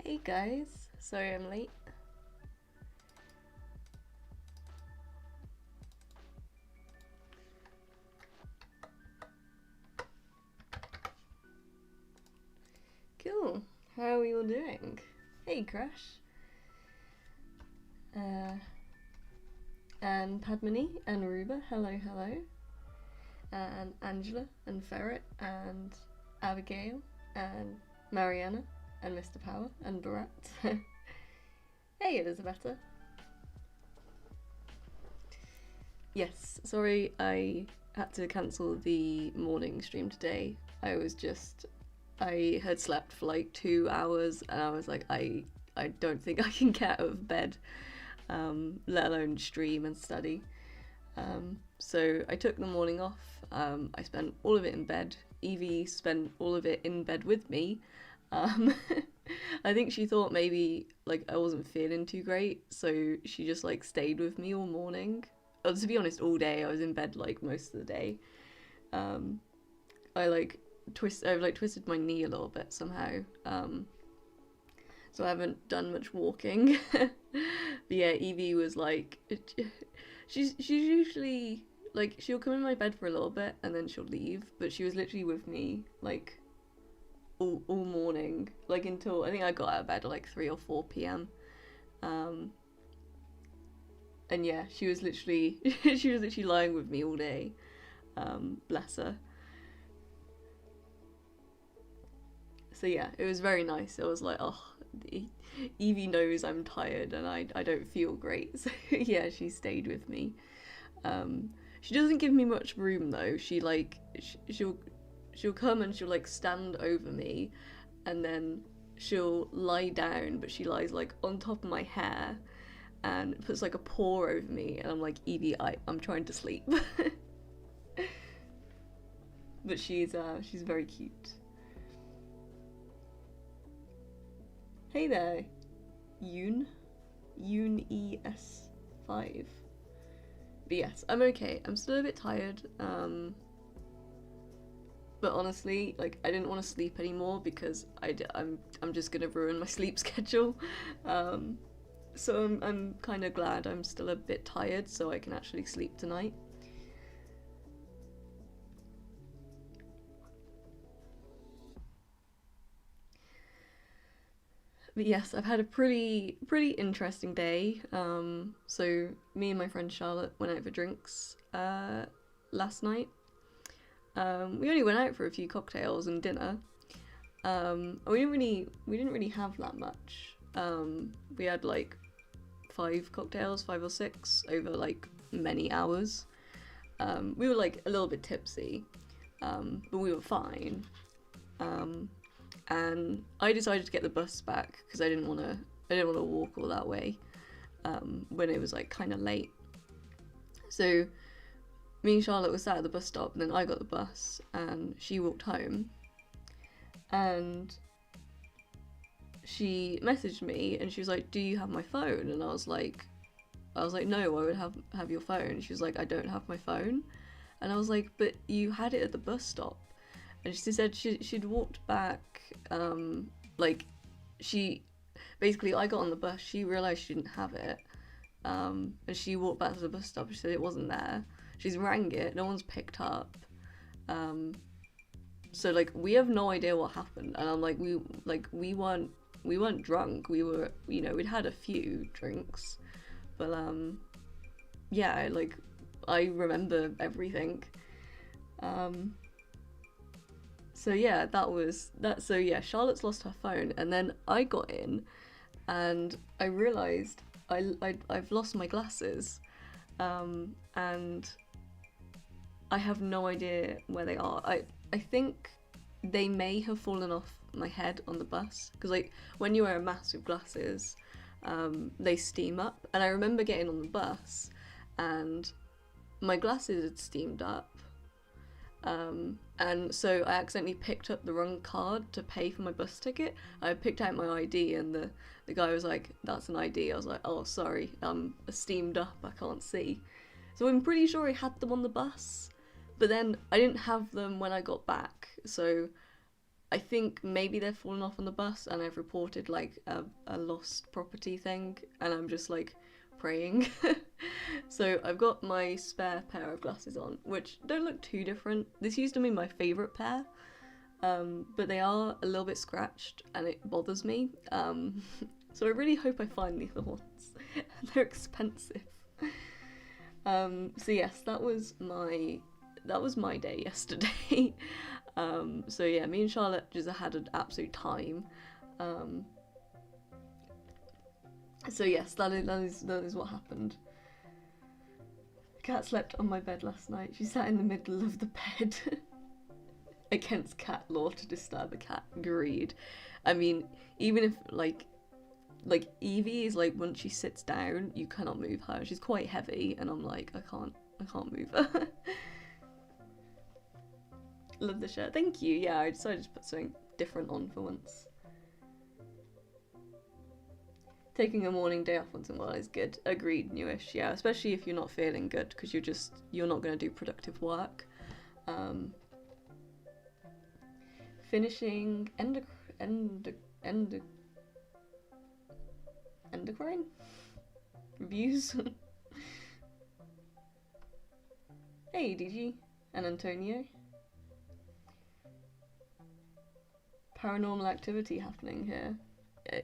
Hey guys, sorry I'm late. Cool, how are we all doing? Hey Crash. And Padmini and Aruba, hello. And Angela and Ferret and Abigail and Mariana and Mr. Power and Barat. Hey Elizabeth. Yes, sorry I had to cancel the morning stream today. I had slept for like 2 hours and I was like, I don't think I can get out of bed, let alone stream and study. So I took the morning off. I spent all of it in bed. Eevee spent all of it in bed with me. I think she thought maybe like I wasn't feeling too great, so she just like stayed with me all morning. To be honest, all day I was in bed like most of the day. I've twisted my knee a little bit somehow. So I haven't done much walking. But yeah, Eevee was like, she's usually like, she'll come in my bed for a little bit and then she'll leave, but she was literally with me like all morning, like until I think I got out of bed at like 3 or 4 p.m. And yeah, she was literally lying with me all day. Bless her. So yeah, it was very nice. It was like, oh, Eevee knows I'm tired and I don't feel great. So yeah, she stayed with me. She doesn't give me much room though. She like she'll come and she'll like stand over me, and then she'll lie down, but she lies like on top of my hair and puts like a paw over me, and I'm like, Eevee, I'm trying to sleep. But she's very cute. Hey there, Yoon ES5. But yes, I'm okay. I'm still a bit tired. But honestly, like I didn't want to sleep anymore because I'm just gonna ruin my sleep schedule. So I'm kind of glad I'm still a bit tired, so I can actually sleep tonight. But yes, I've had a pretty interesting day. So me and my friend Charlotte went out for drinks last night. We only went out for a few cocktails and dinner. We didn't really have that much. We had like 5 cocktails, 5 or 6 over like many hours. We were like a little bit tipsy, but we were fine. And I decided to get the bus back because I didn't want to walk all that way when it was like kind of late. So me and Charlotte were sat at the bus stop, and then I got the bus and she walked home, and she messaged me and she was like, do you have my phone? And I was like no, I would have your phone. She was like, I don't have my phone. And I was like, but you had it at the bus stop. And she said she'd walked back, like she basically, I got on the bus, she realised she didn't have it, and she walked back to the bus stop. She said it wasn't there. She's rang it, no one's picked up. So like we have no idea what happened, and I'm like, we weren't drunk. We were, you know, we'd had a few drinks, but yeah, like I remember everything. So yeah, that was that. So yeah, Charlotte's lost her phone, and then I got in, and I realised I've lost my glasses, and I have no idea where they are. I think they may have fallen off my head on the bus, because like when you wear a mask with glasses, they steam up, and I remember getting on the bus, and my glasses had steamed up. And so I accidentally picked up the wrong card to pay for my bus ticket. I picked out my ID, and the guy was like, that's an ID. I was like, oh, sorry, steamed up, I can't see. So I'm pretty sure I had them on the bus, but then I didn't have them when I got back. So I think maybe they've fallen off on the bus and I've reported like a lost property thing, and I'm just like praying. So I've got my spare pair of glasses on, which don't look too different. This used to be my favourite pair, but they are a little bit scratched and it bothers me. So I really hope I find the other ones. They're expensive. So yes, that was my day yesterday. So yeah, me and Charlotte just had an absolute time. So yes, that is what happened. The cat slept on my bed last night. She sat in the middle of the bed. Against cat law to disturb a cat. Agreed. I mean, even if like Eevee is like, once she sits down, you cannot move her. She's quite heavy, and I'm like, I can't move her. Love the shirt. Thank you. Yeah, I decided to put something different on for once. Taking a morning day off once in a while is good. Agreed, Newish. Yeah, especially if you're not feeling good, because you're not going to do productive work. Finishing endocrine reviews. Hey, DG and Antonio. Paranormal activity happening here.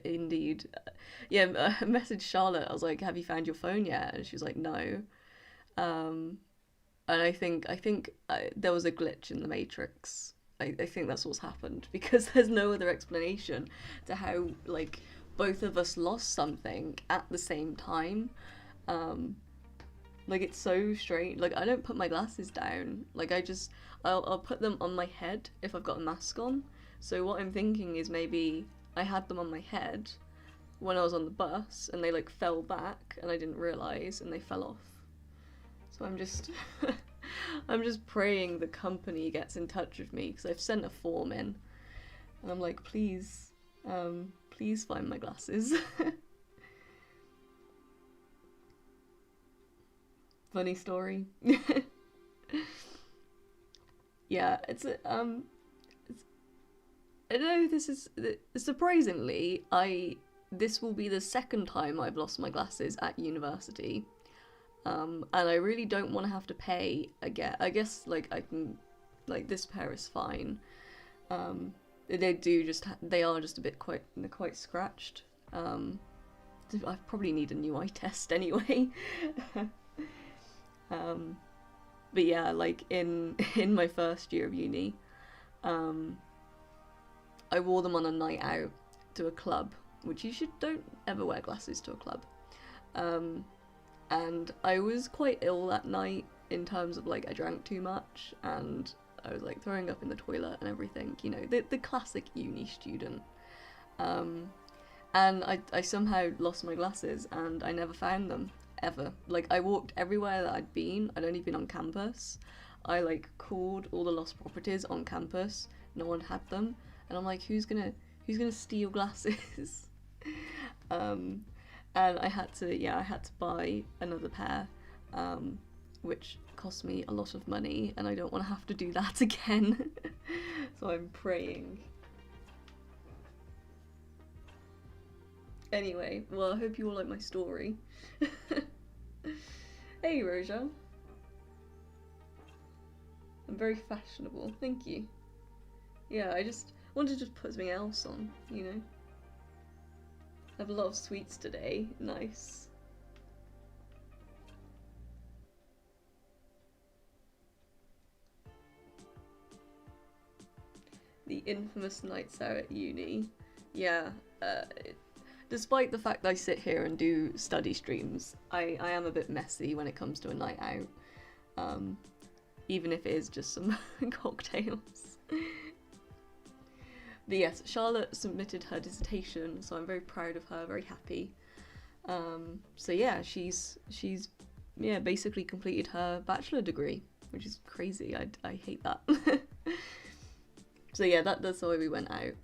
Indeed. Yeah, I messaged Charlotte. I was like, have you found your phone yet? And she was like, no. And I think there was a glitch in the Matrix. I think that's what's happened, because there's no other explanation to how like both of us lost something at the same time. Like, it's so strange. Like, I don't put my glasses down. Like, I'll put them on my head if I've got a mask on. So what I'm thinking is maybe I had them on my head when I was on the bus and they like fell back and I didn't realise and they fell off. So I'm just I'm just praying the company gets in touch with me, because I've sent a form in and I'm like, please find my glasses. Funny story. Yeah, I know this is, surprisingly, this will be the second time I've lost my glasses at university. And I really don't want to have to pay again. I guess, like, I can, like, this pair is fine. They are just a bit they're quite scratched. I probably need a new eye test anyway. But yeah, like, in my first year of uni, I wore them on a night out to a club, which don't ever wear glasses to a club. And I was quite ill that night, in terms of like I drank too much and I was like throwing up in the toilet and everything, you know, the classic uni student. And I somehow lost my glasses and I never found them, ever. Like, I walked everywhere that I'd only been on campus. I like called all the lost properties on campus, no one had them, and I'm like, who's gonna steal glasses? And I had to buy another pair, which cost me a lot of money, and I don't want to have to do that again. So I'm praying. Anyway, well, I hope you all like my story. Hey, Roja. I'm very fashionable, thank you. Yeah, I just wanted to put something else on, you know. I have a lot of sweets today, nice. The infamous nights out at uni. Yeah, despite the fact that I sit here and do study streams, I am a bit messy when it comes to a night out. Even if it is just some cocktails. But yes, Charlotte submitted her dissertation, so I'm very proud of her, very happy. So yeah, she's basically completed her bachelor degree, which is crazy. I hate that. So yeah, that's the way we went out.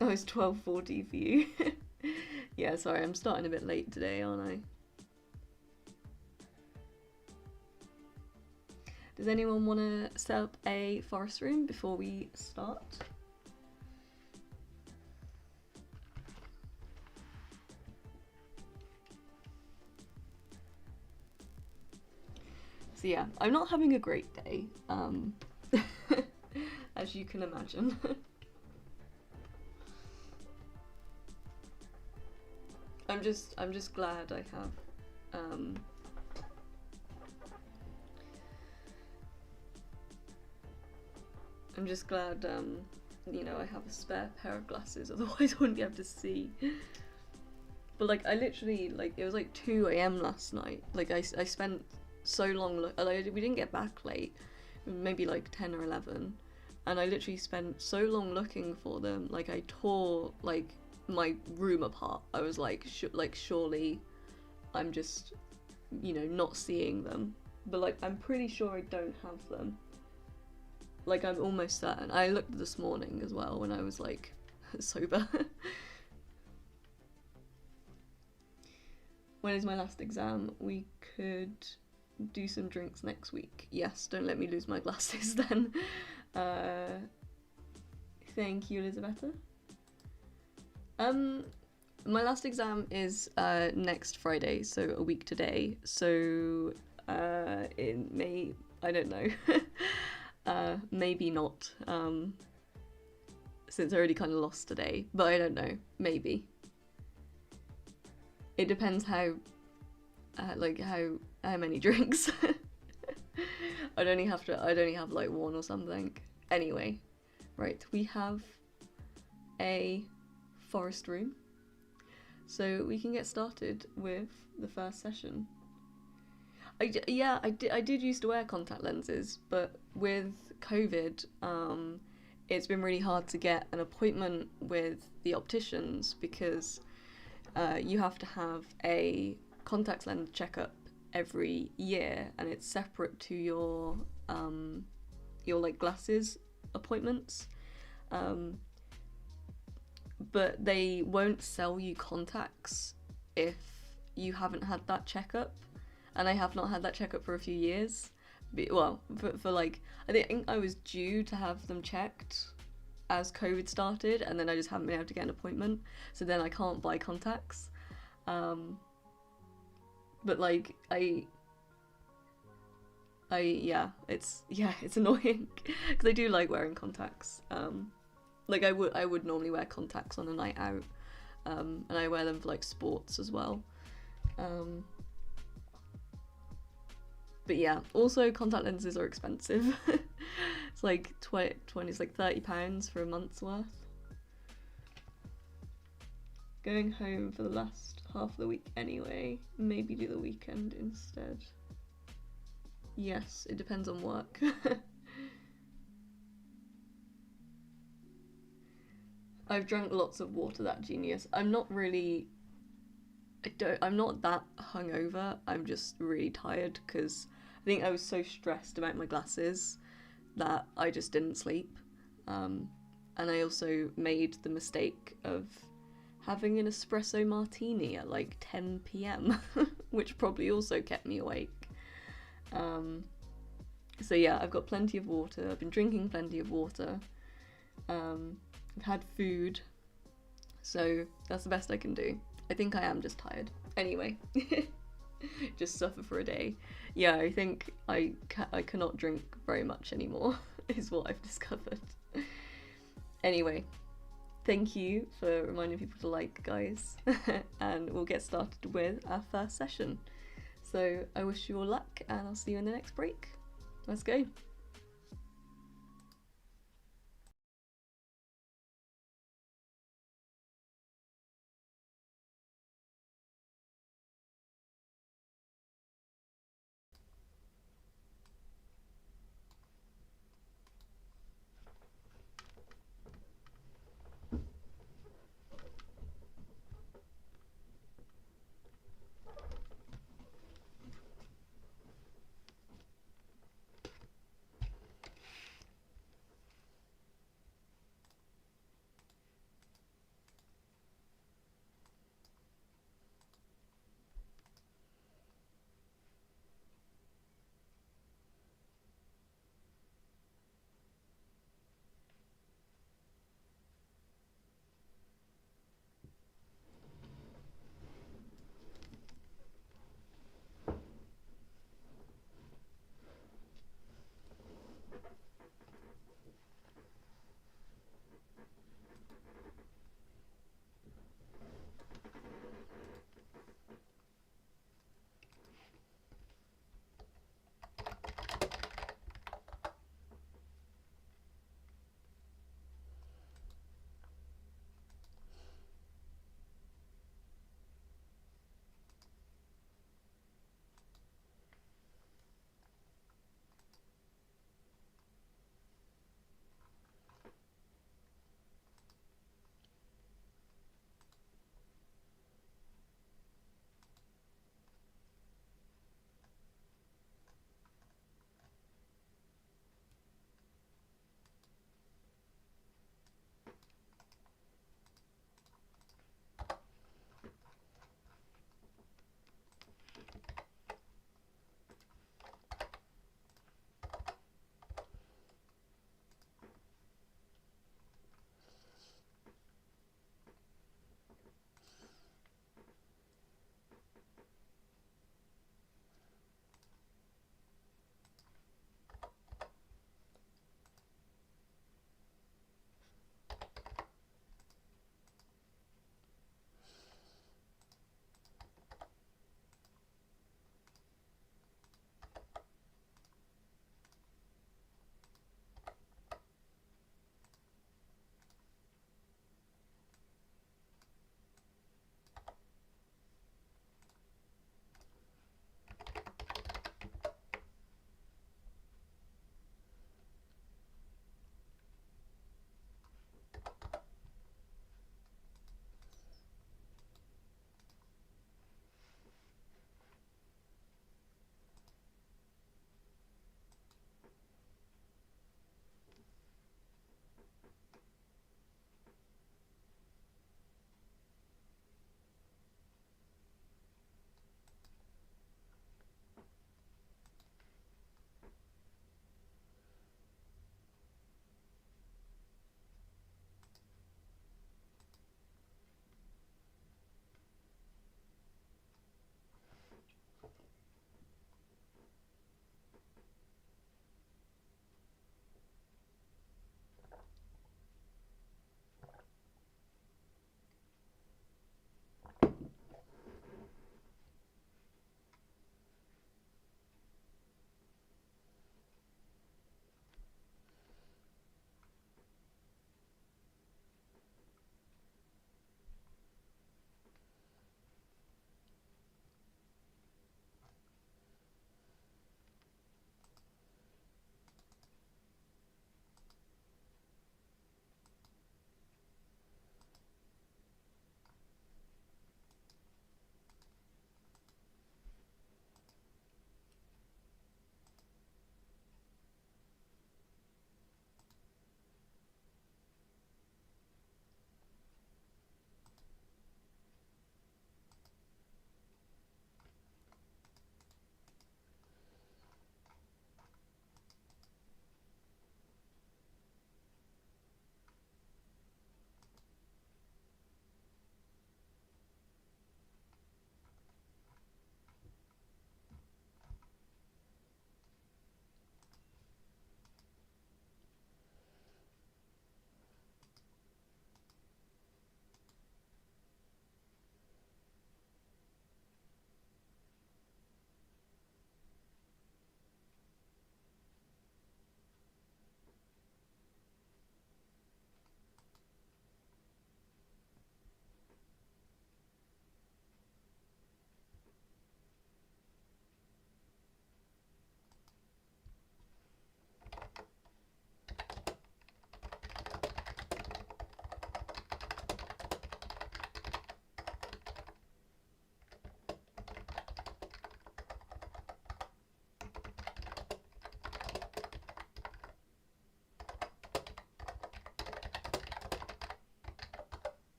Oh, it's 12:40 for you. Yeah, sorry, I'm starting a bit late today, aren't I? Does anyone want to set up a forest room before we start? So yeah, I'm not having a great day, as you can imagine. I'm just glad I have I'm just glad you know, I have a spare pair of glasses, otherwise I wouldn't be able to see. But like I literally, like, it was like 2 AM last night. Like I spent so long we didn't get back late, maybe like 10 or 11, and I literally spent so long looking for them. Like I tore like my room apart. I was like surely I'm just, you know, not seeing them, but like I'm pretty sure I don't have them. Like I'm almost certain. I looked this morning as well when I was like sober. When is my last exam? We could do some drinks next week. Yes, don't let me lose my glasses then. Thank you, Elisabetta. My last exam is next Friday, so a week today. So it may, I don't know. Maybe not. Since I already kind of lost today, but I don't know. Maybe. It depends how many drinks. I'd only have like 1 or something. Anyway, right, we have a forest room, so we can get started with the first session. I did used to wear contact lenses, but with COVID, it's been really hard to get an appointment with the opticians because you have to have a contact lens checkup every year, and it's separate to your like glasses appointments. But they won't sell you contacts if you haven't had that checkup, and I have not had that checkup for a few years. Well, for like, I think I was due to have them checked as COVID started, and then I just haven't been able to get an appointment, so then I can't buy contacts. But like yeah, it's annoying because I do like wearing contacts. Like I would normally wear contacts on a night out, and I wear them for like sports as well. But yeah, also contact lenses are expensive. It's like 20, it's like £30 for a month's worth. Going home for the last half of the week anyway. Maybe do the weekend instead. Yes, it depends on work. I've drunk lots of water, that genius. I'm not that hungover. I'm just really tired because I think I was so stressed about my glasses that I just didn't sleep. And I also made the mistake of having an espresso martini at like 10 PM, which probably also kept me awake. So yeah, I've got plenty of water. I've been drinking plenty of water. I've had food, so that's the best I can do. I think I am just tired. Anyway, just suffer for a day. Yeah, I think I cannot drink very much anymore, is what I've discovered. Anyway, thank you for reminding people to like, guys, and we'll get started with our first session. So I wish you all luck, and I'll see you in the next break. Let's go.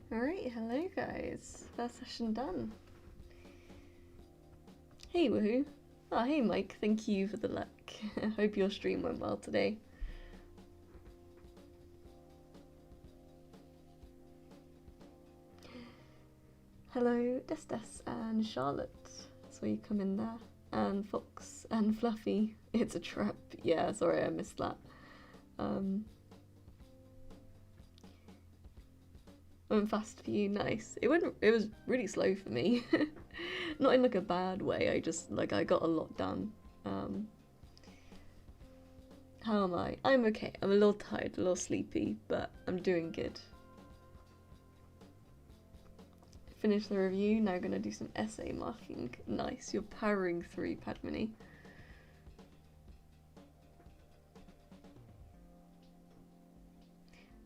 Alright, hello guys. First session done. Hey woohoo. Oh, hey Mike, thank you for the luck. Hope your stream went well today. Hello Destes and Charlotte. Saw you come in there. And Fox and Fluffy. It's a trap. Yeah, sorry I missed that. Went fast for you, nice. It was really slow for me. Not in like a bad way, I just like I got a lot done. How am I? I'm okay. I'm a little tired, a little sleepy, but I'm doing good. Finish the review, now gonna do some essay marking. Nice, you're powering through, Padmini.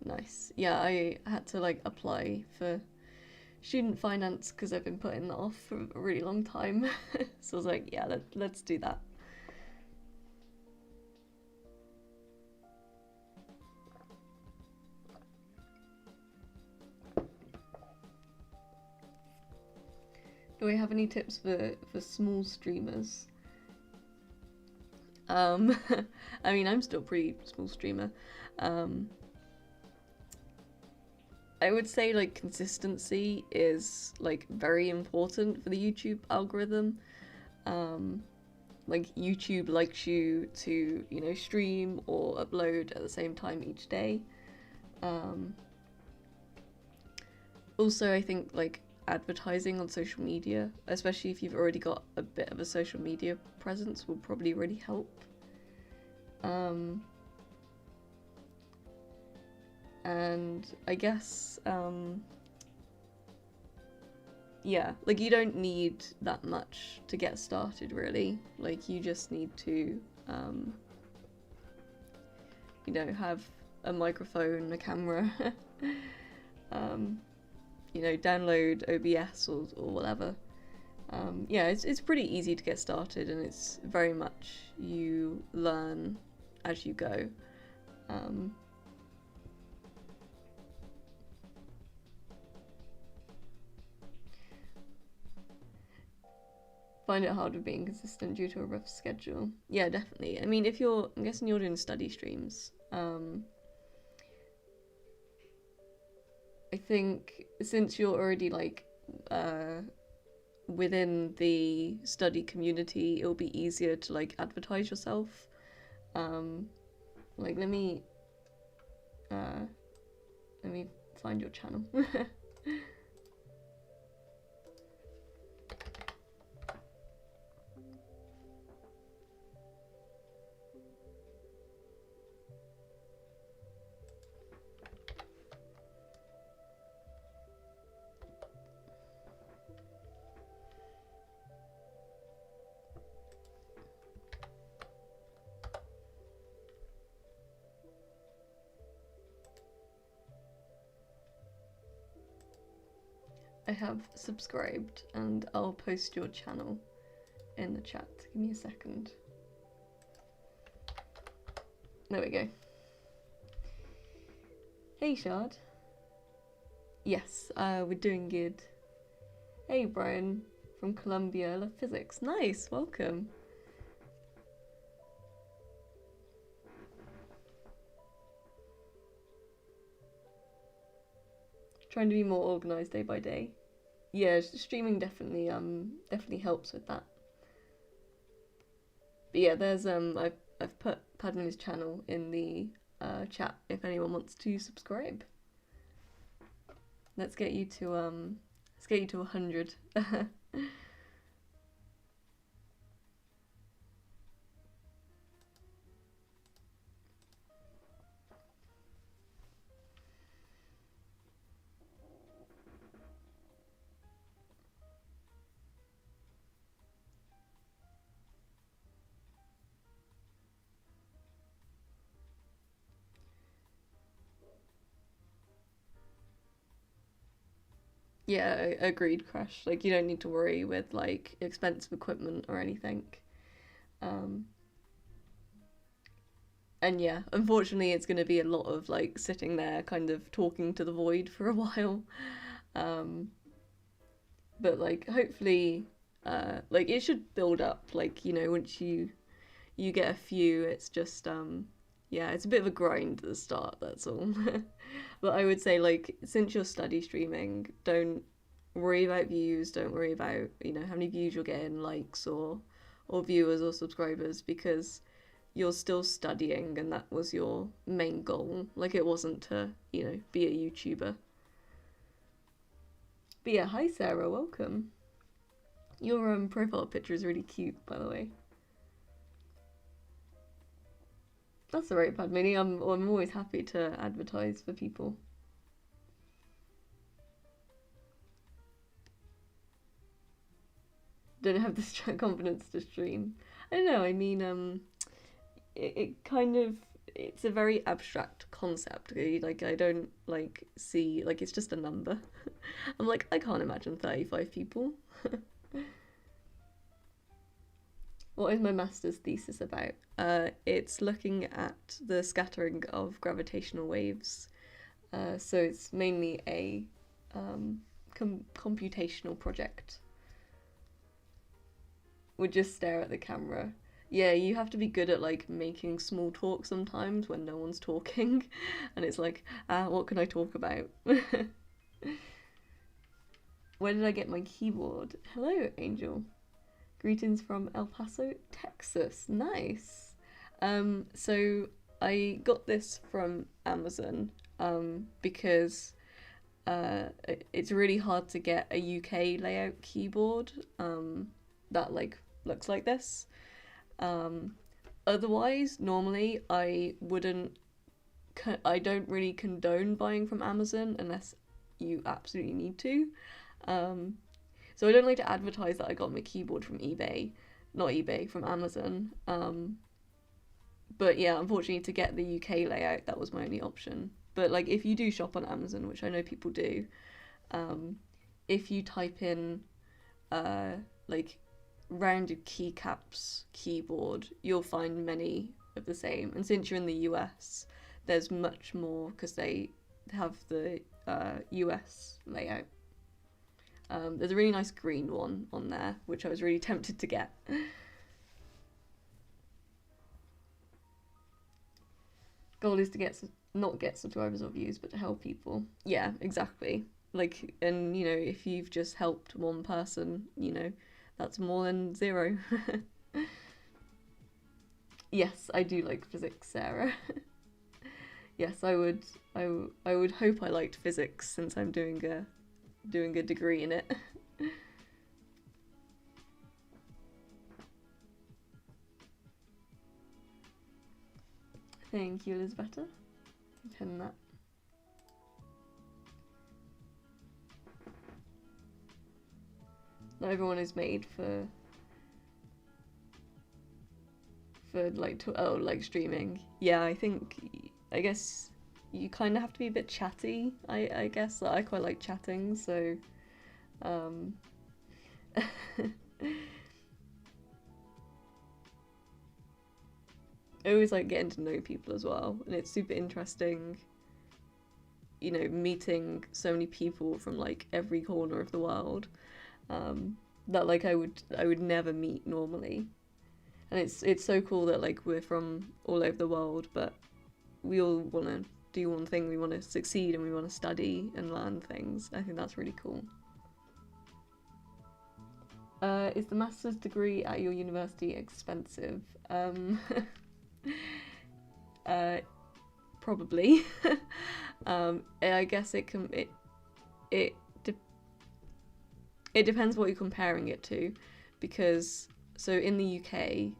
Nice. Yeah, I had to like apply for student finance because I've been putting that off for a really long time. So I was like, yeah, let's do that. Do we have any tips for small streamers? I mean, I'm still a pretty small streamer. I would say like consistency is like very important for the YouTube algorithm. Like YouTube likes you to, you know, stream or upload at the same time each day. Also, I think like advertising on social media, especially if you've already got a bit of a social media presence, will probably really help. And I guess, yeah, like you don't need that much to get started, really. Like you just need to, you know, have a microphone, a camera, you know, download OBS or whatever. Yeah, it's pretty easy to get started, and it's very much you learn as you go. Find it hard with being consistent due to a rough schedule. Yeah, definitely. I mean, I'm guessing you're doing study streams. I think since you're already like within the study community, it'll be easier to like advertise yourself. Like let me find your channel. I have subscribed, and I'll post your channel in the chat. Give me a second. There we go. Hey Shard. Yes, we're doing good. Hey Brian from Columbia, love physics. Nice, welcome. Trying to be more organized day by day. Yeah, streaming definitely helps with that. But yeah, there's I've put Padman's channel in the chat if anyone wants to subscribe. Let's get you to 100. Yeah, agreed, Crash. Like, you don't need to worry with, like, expensive equipment or anything. And yeah, unfortunately, it's going to be a lot of, like, sitting there kind of talking to the void for a while. But like hopefully, like it should build up. Like, you know, once you get a few, it's just yeah, it's a bit of a grind at the start, that's all. But I would say, like, since you're study streaming, don't worry about views, don't worry about, you know, how many views you're getting, likes or viewers or subscribers, because you're still studying and that was your main goal. Like, it wasn't to, you know, be a YouTuber. But yeah, hi Sarah, welcome. Your profile picture is really cute, by the way. That's alright, Padmini. I'm always happy to advertise for people. Don't have the confidence to stream. I don't know. I mean, it kind of, it's a very abstract concept. Like, I don't like see, like, it's just a number. I'm like, I can't imagine 35 people. What is my master's thesis about? It's looking at the scattering of gravitational waves. So it's mainly a computational project. Would just stare at the camera. Yeah, you have to be good at like making small talk sometimes when no one's talking, and it's like, what can I talk about? Where did I get my keyboard? Hello, Angel. Greetings from El Paso, Texas. Nice. So I got this from Amazon because it's really hard to get a UK layout keyboard that like looks like this. Otherwise, normally I don't really condone buying from Amazon unless you absolutely need to. So I don't like to advertise that I got my keyboard from from Amazon. But yeah, unfortunately, to get the UK layout, that was my only option. But like, if you do shop on Amazon, which I know people do, if you type in like rounded keycaps keyboard, you'll find many of the same. And since you're in the US, there's much more because they have the US layout. There's a really nice green one on there, which I was really tempted to get. Goal is to not get subscribers or views, but to help people. Yeah, exactly. Like, and you know, if you've just helped one person, you know, that's more than zero. Yes, I do like physics, Sarah. Yes, I would hope I liked physics since I'm doing a degree in it. Thank you, Elizabeth. Pin that. Not everyone is made for like like streaming. Yeah, I guess you kind of have to be a bit chatty. I guess I quite like chatting, so I always like getting to know people as well, and it's super interesting, you know, meeting so many people from like every corner of the world that like I would never meet normally. And it's so cool that like we're from all over the world, but we all want to do one thing. We want to succeed and we want to study and learn things. I think that's really cool. Is the master's degree at your university expensive? Probably. I guess it depends what you're comparing it to, because so in the UK,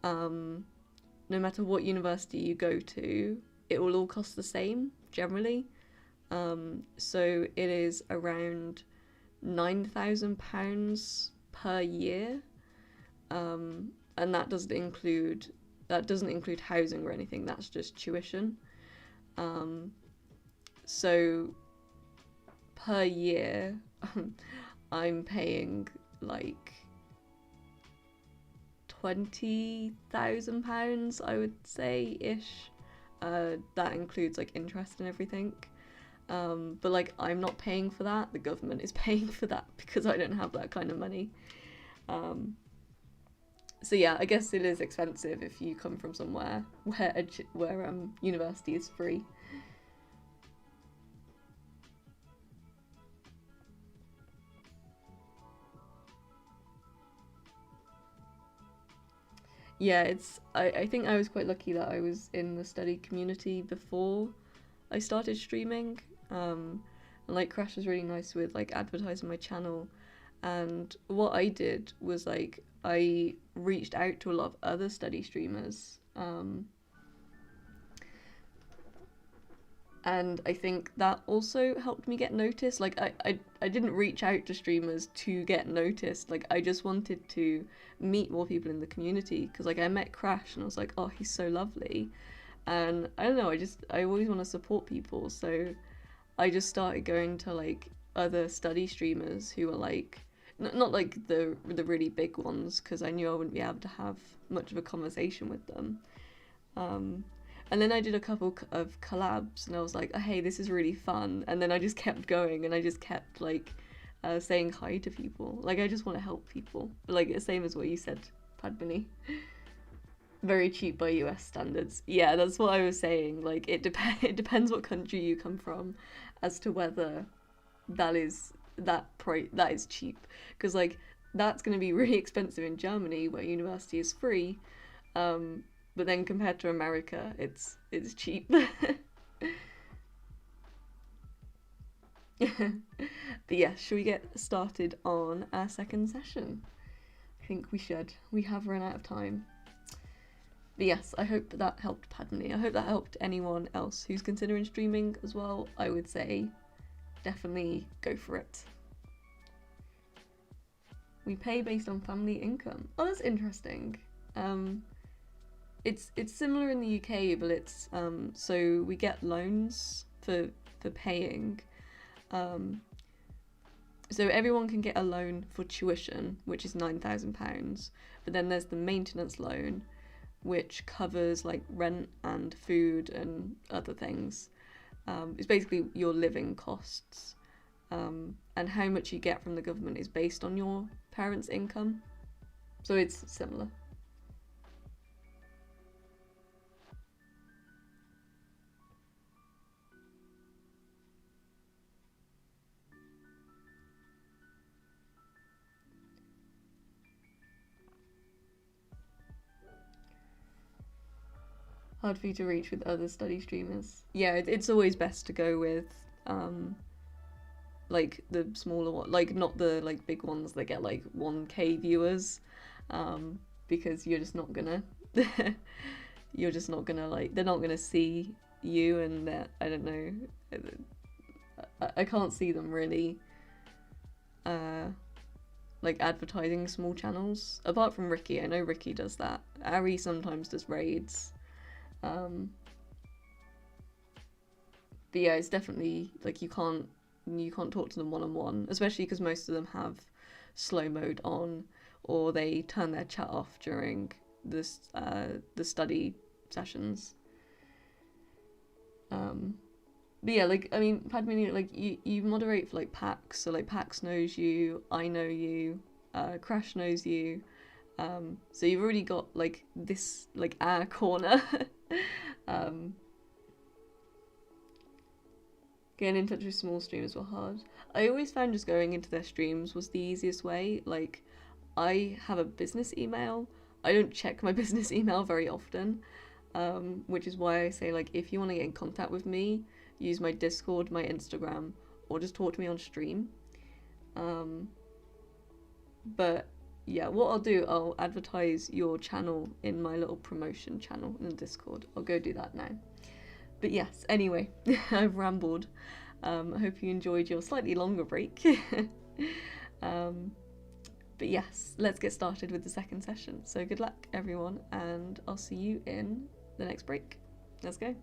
no matter what university you go to, it will all cost the same generally. So it is around £9,000 per year, and that doesn't include housing or anything. That's just tuition. So per year, I'm paying like £20,000, I would say, ish. That includes like interest and everything. But like I'm not paying for that, the government is paying for that because I don't have that kind of money. So yeah, I guess it is expensive if you come from somewhere where university is free. Yeah, I think I was quite lucky that I was in the study community before I started streaming. And like Crash was really nice with like advertising my channel. And what I did was like I reached out to a lot of other study streamers. And I think that also helped me get noticed. Like I didn't reach out to streamers to get noticed. Like I just wanted to meet more people in the community because like I met Crash and I was like, oh, he's so lovely. And I don't know, I always want to support people, so I just started going to like other study streamers who were like not like the really big ones because I knew I wouldn't be able to have much of a conversation with them. Um, and then I did a couple of collabs and I was like, oh, hey, this is really fun. And then I just kept going and I just kept like saying hi to people. Like I just want to help people. But like the same as what you said, Padmini. Very cheap by US standards. Yeah, that's what I was saying. Like it depends what country you come from as to whether that is cheap because like that's going to be really expensive in Germany where university is free. But then compared to America, it's cheap. But yeah, should we get started on our second session? I think we should. We have run out of time. But yes, I hope that helped Padmini. I hope that helped anyone else who's considering streaming as well. I would say definitely go for it. We pay based on family income. Oh, that's interesting. It's similar in the UK, but it's so we get loans for paying. So everyone can get a loan for tuition, which is £9,000, but then there's the maintenance loan, which covers like rent and food and other things. It's basically your living costs, and how much you get from the government is based on your parents' income. So it's similar. Hard for you to reach with other study streamers. Yeah, it's always best to go with like the smaller one, like not the like big ones that get like 1K viewers, because you're just not gonna like they're not gonna see you, and that I don't know, I can't see them really like advertising small channels apart from Ricky. I know Ricky does that. Ari sometimes does raids. But yeah, it's definitely like you can't talk to them one-on-one, especially because most of them have slow mode on, or they turn their chat off during this the study sessions. But yeah, like I mean, Padmini, like you moderate for like Pax, so like Pax knows you, I know you, Crash knows you. So you've already got like this like our corner. Getting in touch with small streamers were hard. I always found just going into their streams was the easiest way. Like, I have a business email. I don't check my business email very often, which is why I say, like, if you want to get in contact with me, use my Discord, my Instagram, or just talk to me on stream. But yeah, what I'll do, I'll advertise your channel in my little promotion channel in the Discord. I'll go do that now. But yes, anyway, I've rambled. I hope you enjoyed your slightly longer break. But yes, let's get started with the second session. So good luck, everyone, and I'll see you in the next break. Let's go.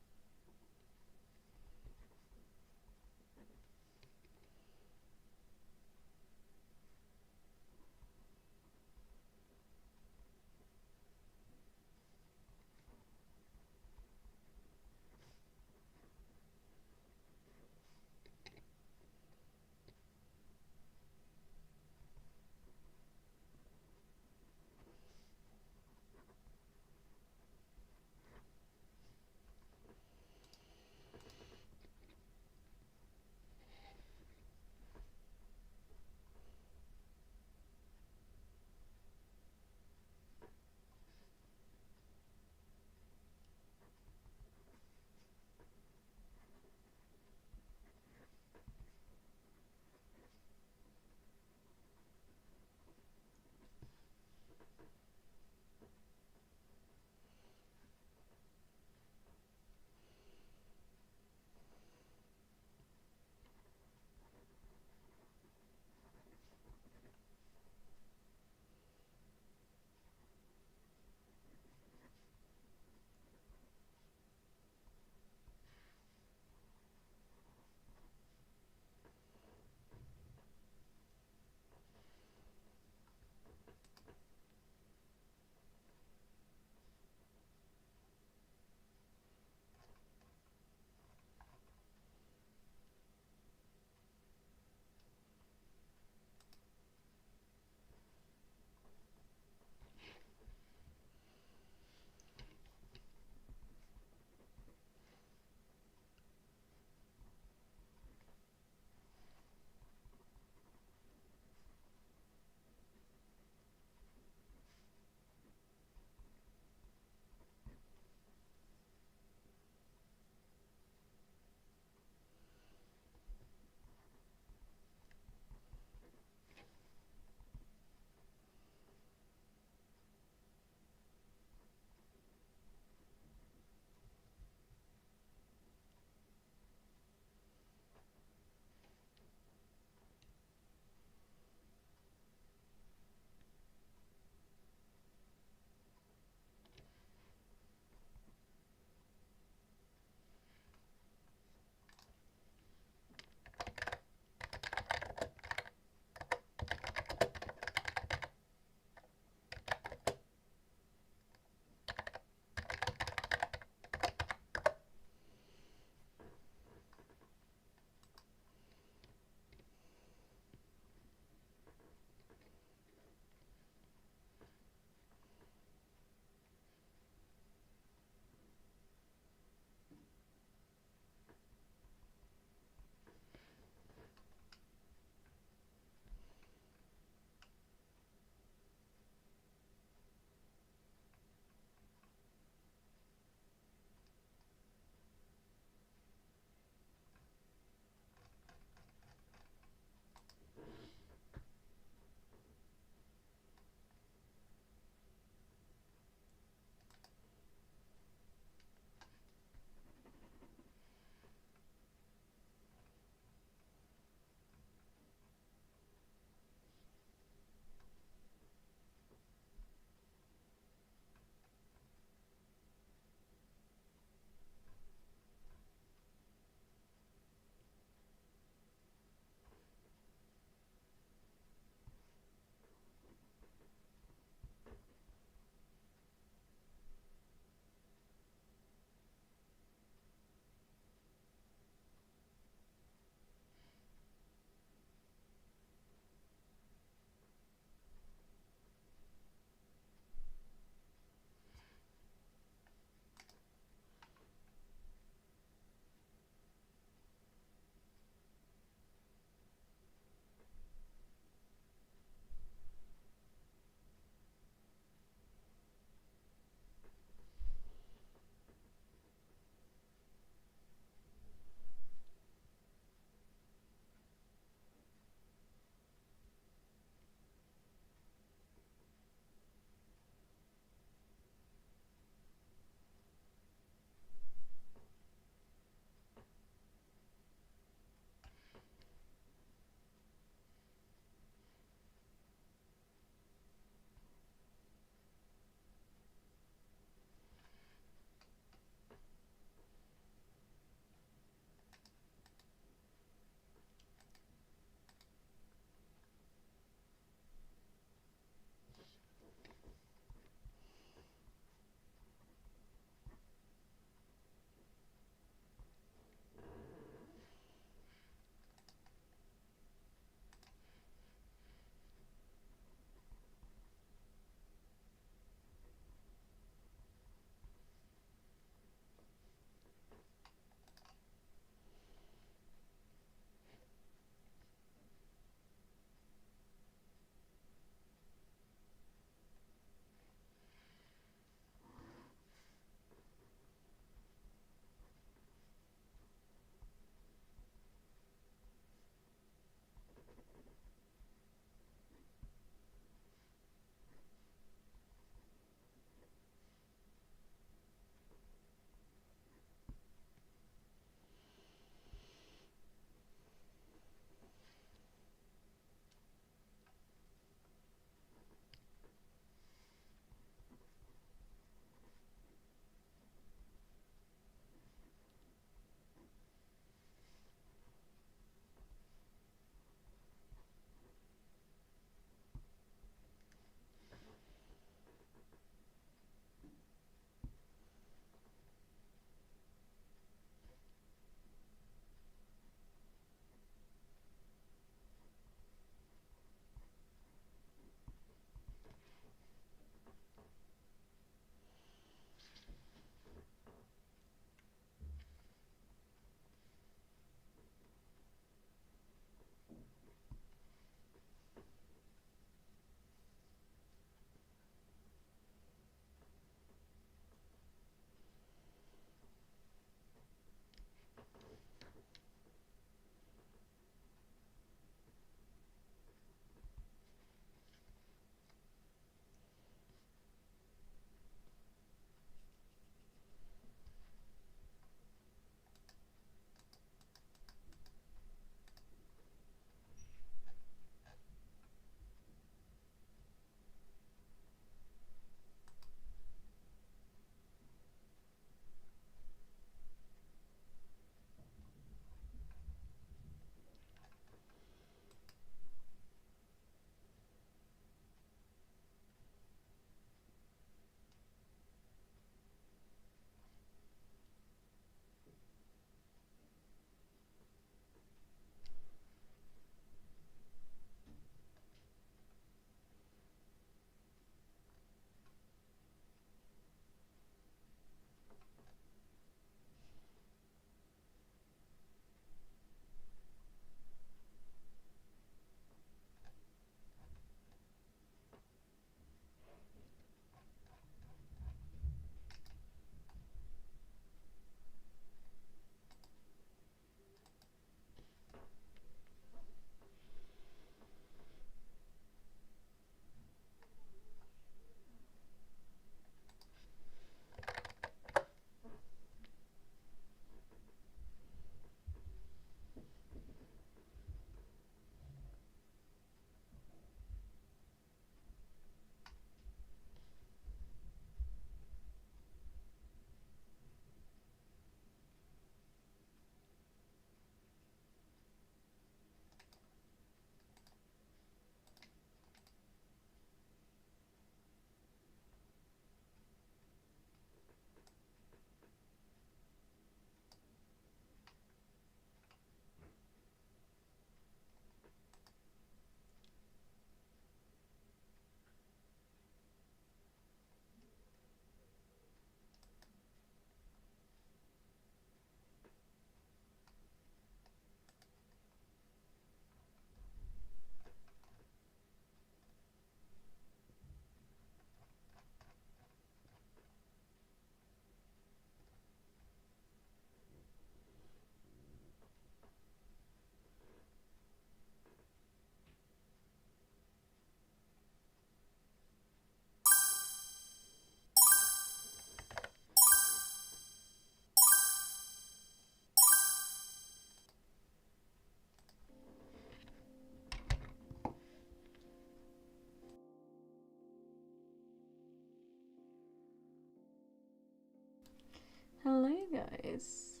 Hello guys.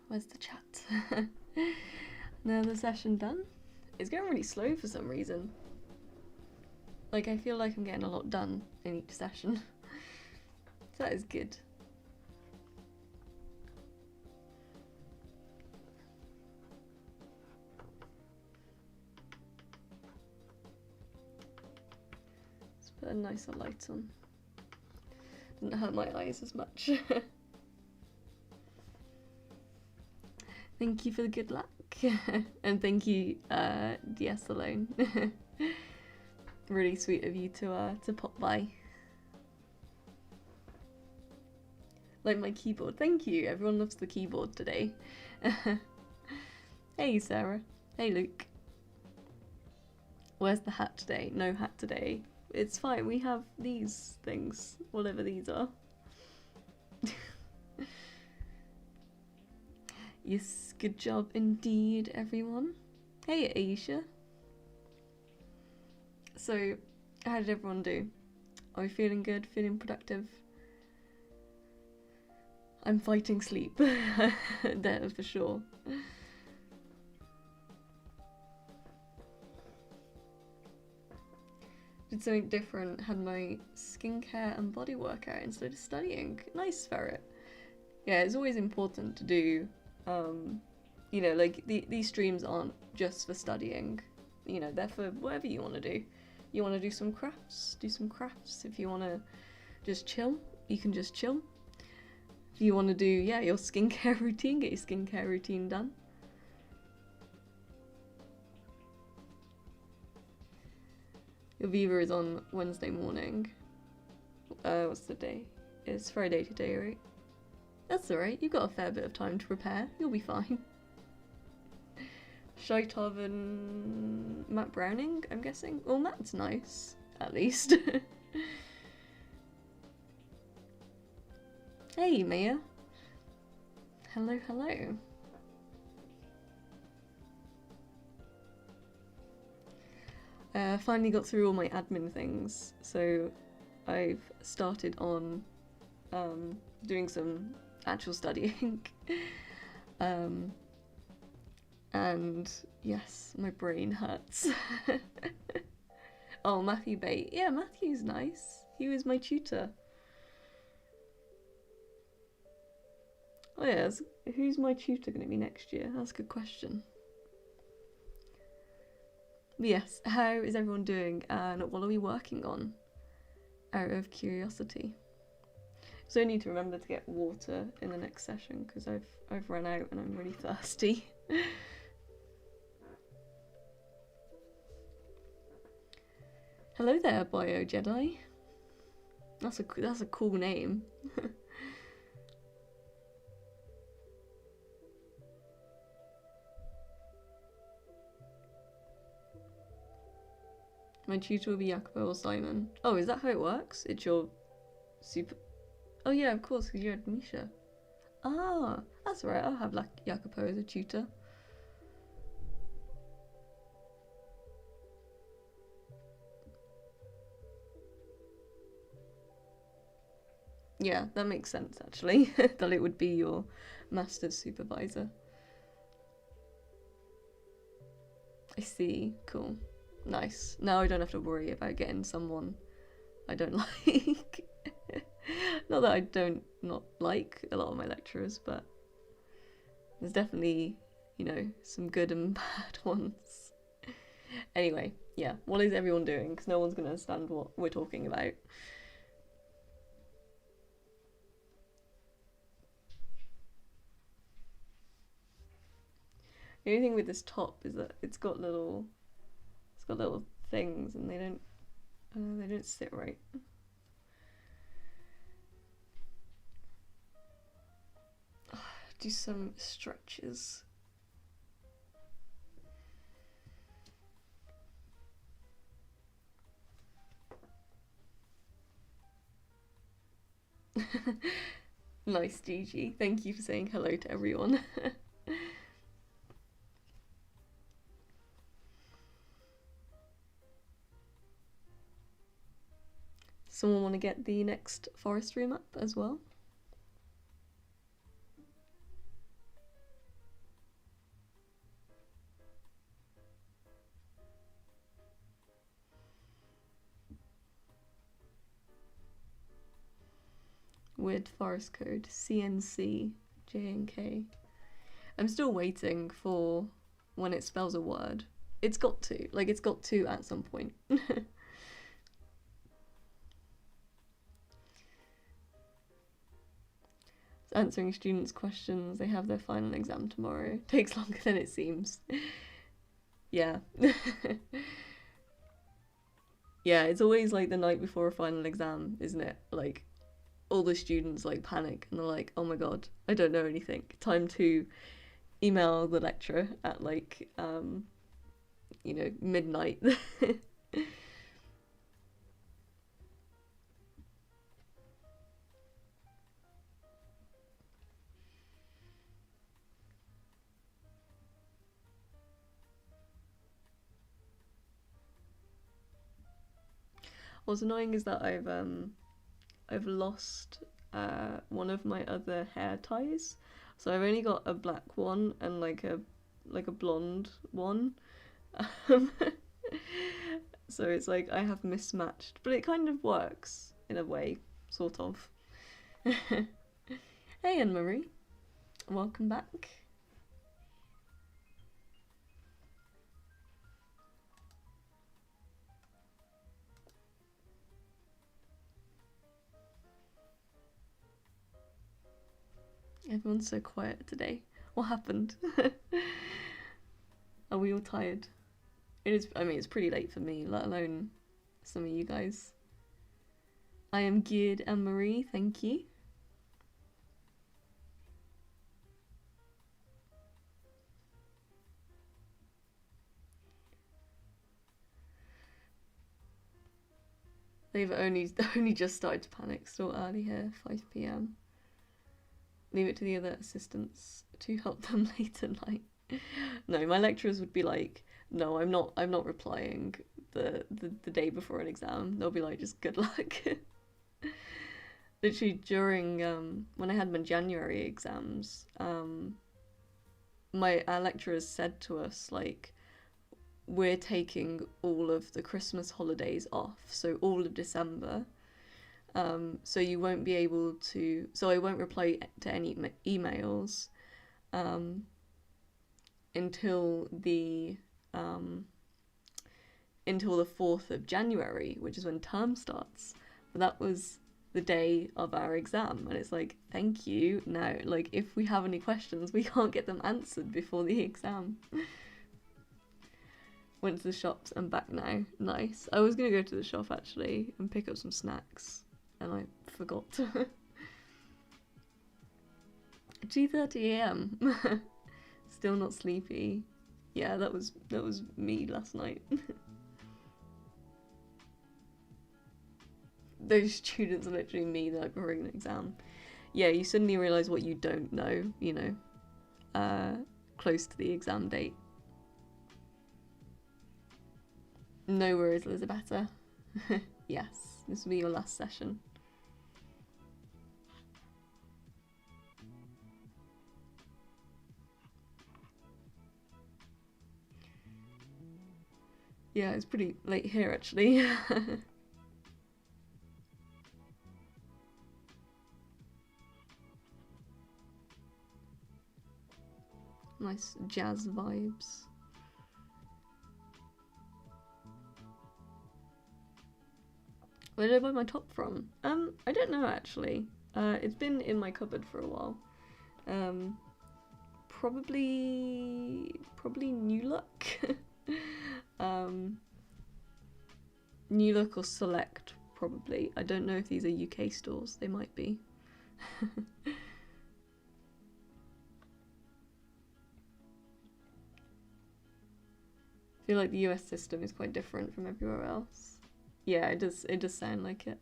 Where's the chat? Another session done. It's going really slow for some reason. Like, I feel like I'm getting a lot done in each session. So that is good. Let's put a nicer light on. Doesn't hurt my eyes as much. Thank you for the good luck. And thank you, DS Alone. Really sweet of you to pop by. Like my keyboard. Thank you. Everyone loves the keyboard today. Hey Sarah. Hey Luke. Where's the hat today? No hat today. It's fine. We have these things, whatever these are. Yes, good job indeed, everyone. Hey Aisha. So, how did everyone do? Are we feeling good? Feeling productive? I'm fighting sleep. There for sure. Did something different. Had my skincare and body workout instead of studying. Nice, Ferret. Yeah, it's always important to do, you know, like these streams aren't just for studying. You know, they're for whatever you want to do. You want to do some crafts, do some crafts. If you want to just chill, you can just chill. If you want to do, yeah, your skincare routine, get your skincare routine done. Your Viva is on Wednesday morning. What's the day? It's Friday today, right? That's alright, you've got a fair bit of time to prepare. You'll be fine. Shaitov and Matt Browning, I'm guessing? Well, Matt's nice, at least. Hey, Mia. Hello, hello. Finally got through all my admin things, so I've started on doing some actual studying. And yes, my brain hurts. Oh, Matthew Bate. Yeah, Matthew's nice. He was my tutor. Oh yeah, who's my tutor going to be next year? That's a good question. But yes, how is everyone doing and what are we working on? Out of curiosity. So I need to remember to get water in the next session because I've run out and I'm really thirsty. Hello there, Bio Jedi. That's a cool name. My tutor will be Jacopo or Simon. Oh, is that how it works? It's your super... Oh yeah, of course, because you had Misha. Ah, that's right, I'll have Jacopo as a tutor. Yeah, that makes sense actually, that it would be your master's supervisor. I see, cool. Nice. Now I don't have to worry about getting someone I don't like. Not that I don't not like a lot of my lecturers, but there's definitely, you know, some good and bad ones. Anyway, yeah, what is everyone doing? Because no one's going to understand what we're talking about. The only thing with this top is that it's got little things and they don't sit right. Do some stretches. Nice, Gigi. Thank you for saying hello to everyone. Someone want to get the next forest room up as well? weird forest code. CNC JNK. I'm still waiting for when it spells a word. It's got to. Like, it's got to at some point. Answering students' questions. They have their final exam tomorrow. Takes longer than it seems. Yeah. Yeah, it's always like the night before a final exam, isn't it? Like, all the students like panic and they're like, oh my god, I don't know anything. Time to email the lecturer at like, you know, midnight. What's annoying is that I've lost one of my other hair ties, so I've only got a black one and like a blonde one. So it's like I have mismatched, but it kind of works in a way, sort of. Hey, Anne-Marie, welcome back. Everyone's so quiet today. What happened? Are we all tired? It is, I mean, it's pretty late for me, let alone some of you guys. I am good, Anne-Marie, thank you. They've only just started to panic, still early here, 5 p.m. Leave it to the other assistants to help them later night. No, my lecturers would be like, no, I'm not replying the day before an exam. They'll be like, just good luck. Literally during when I had my January exams, our lecturers said to us like, we're taking all of the Christmas holidays off, so all of December. So you won't be able to. So I won't reply to any emails until the 4th of January, which is when term starts. But that was the day of our exam, and it's like, thank you. Now, like, if we have any questions, we can't get them answered before the exam. Went to the shops and back now. Nice. I was gonna go to the shop actually and pick up some snacks, and I forgot. 2:30 a.m. Still not sleepy. Yeah, that was me last night. Those students are literally me the night before an exam. Yeah, you suddenly realise what you don't know, you know, close to the exam date. No worries, Elizabetta. Yes, this will be your last session. Yeah, it's pretty late here actually. Nice jazz vibes. Where did I buy my top from? I don't know actually. It's been in my cupboard for a while. Probably New Look. New Look or Select, probably. I don't know if these are UK stores. They might be. I feel like the US system is quite different from everywhere else. Yeah, it does sound like it.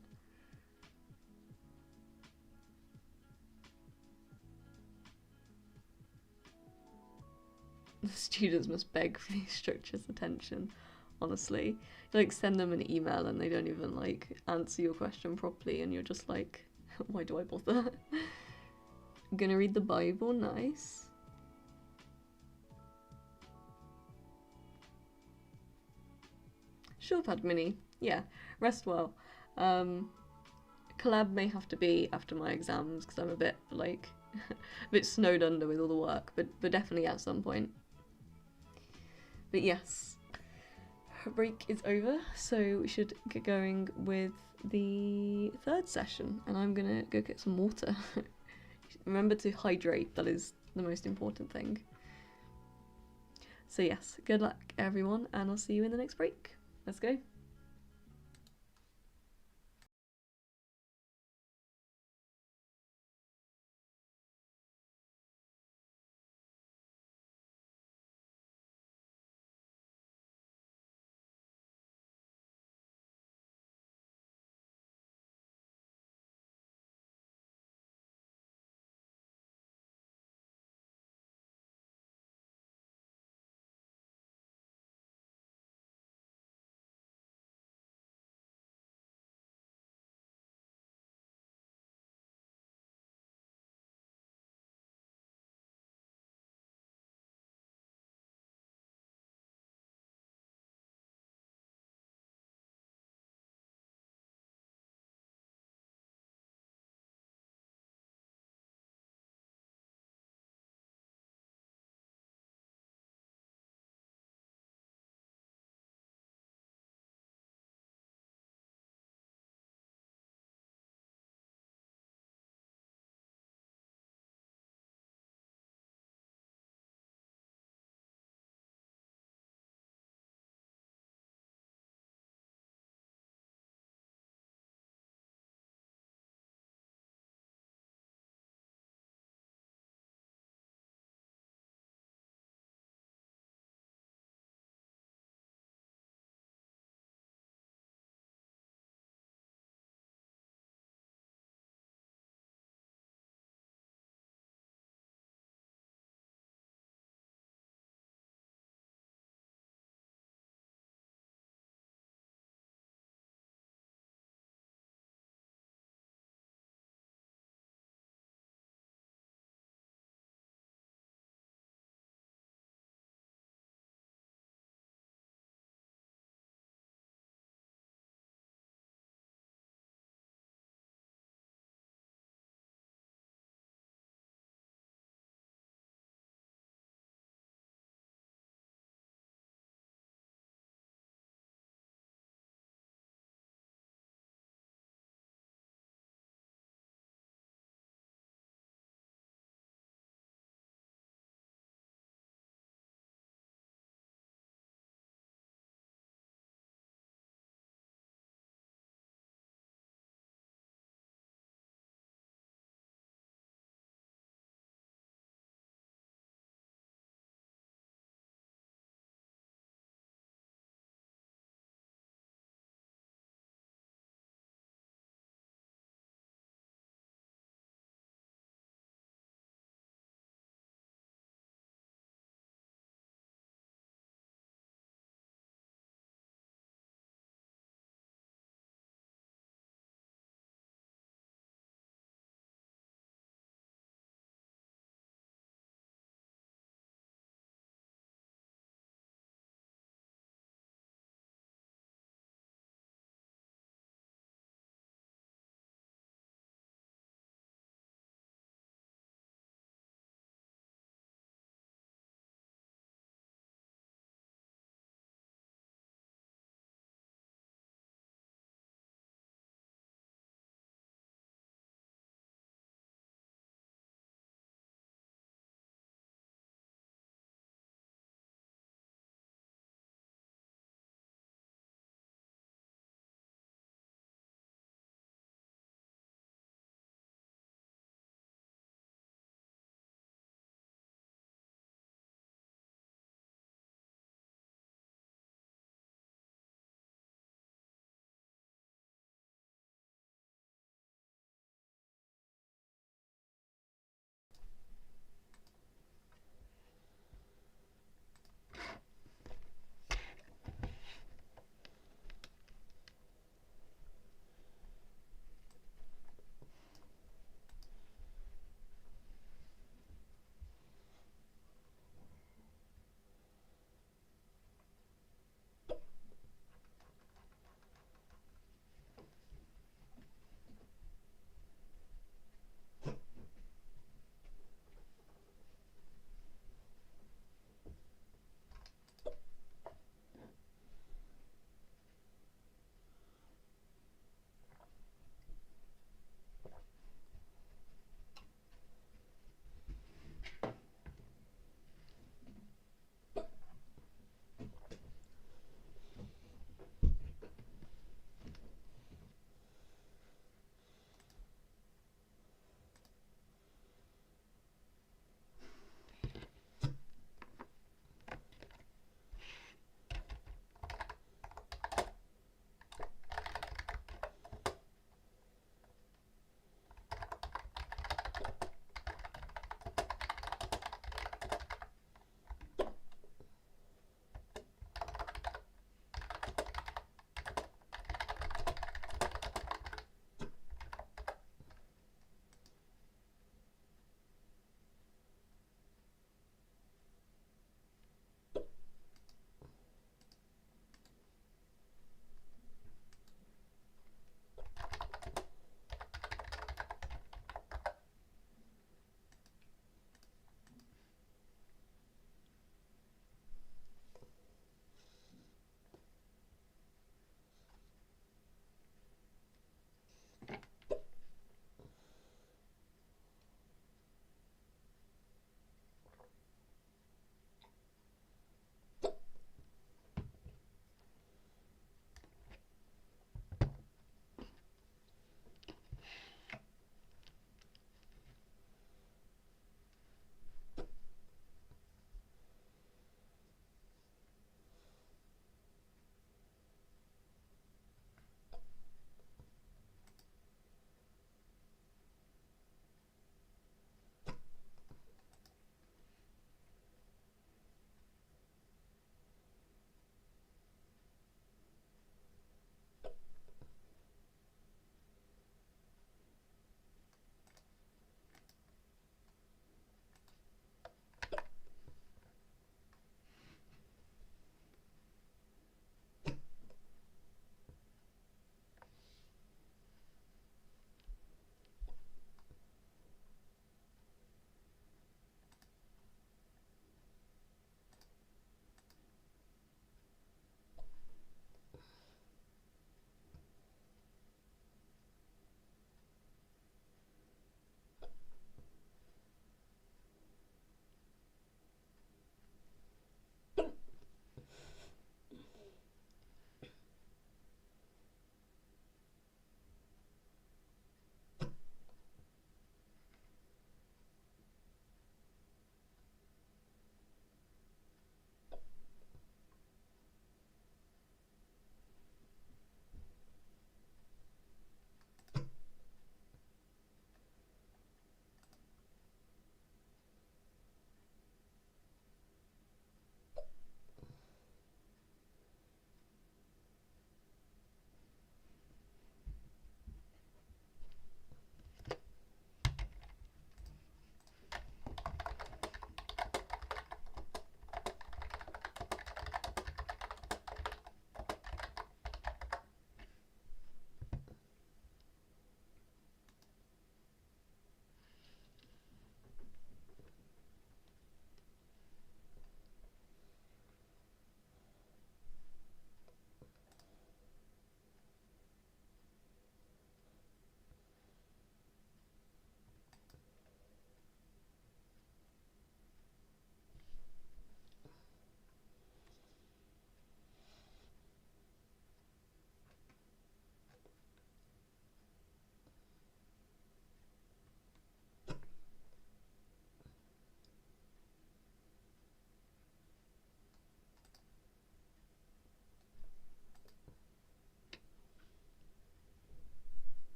The students must beg for the instructor's attention, honestly. You, like, send them an email and they don't even, like, answer your question properly, and you're just like, why do I bother? I'm gonna read the Bible, nice. Sure, Padmini. Yeah, rest well. collab may have to be after my exams because I'm a bit like a bit snowed under with all the work, but definitely at some point. But yes, her break is over, so we should get going with the third session, and I'm gonna go get some water. Remember to hydrate, that is the most important thing. So yes, good luck everyone, and I'll see you in the next break. Let's go.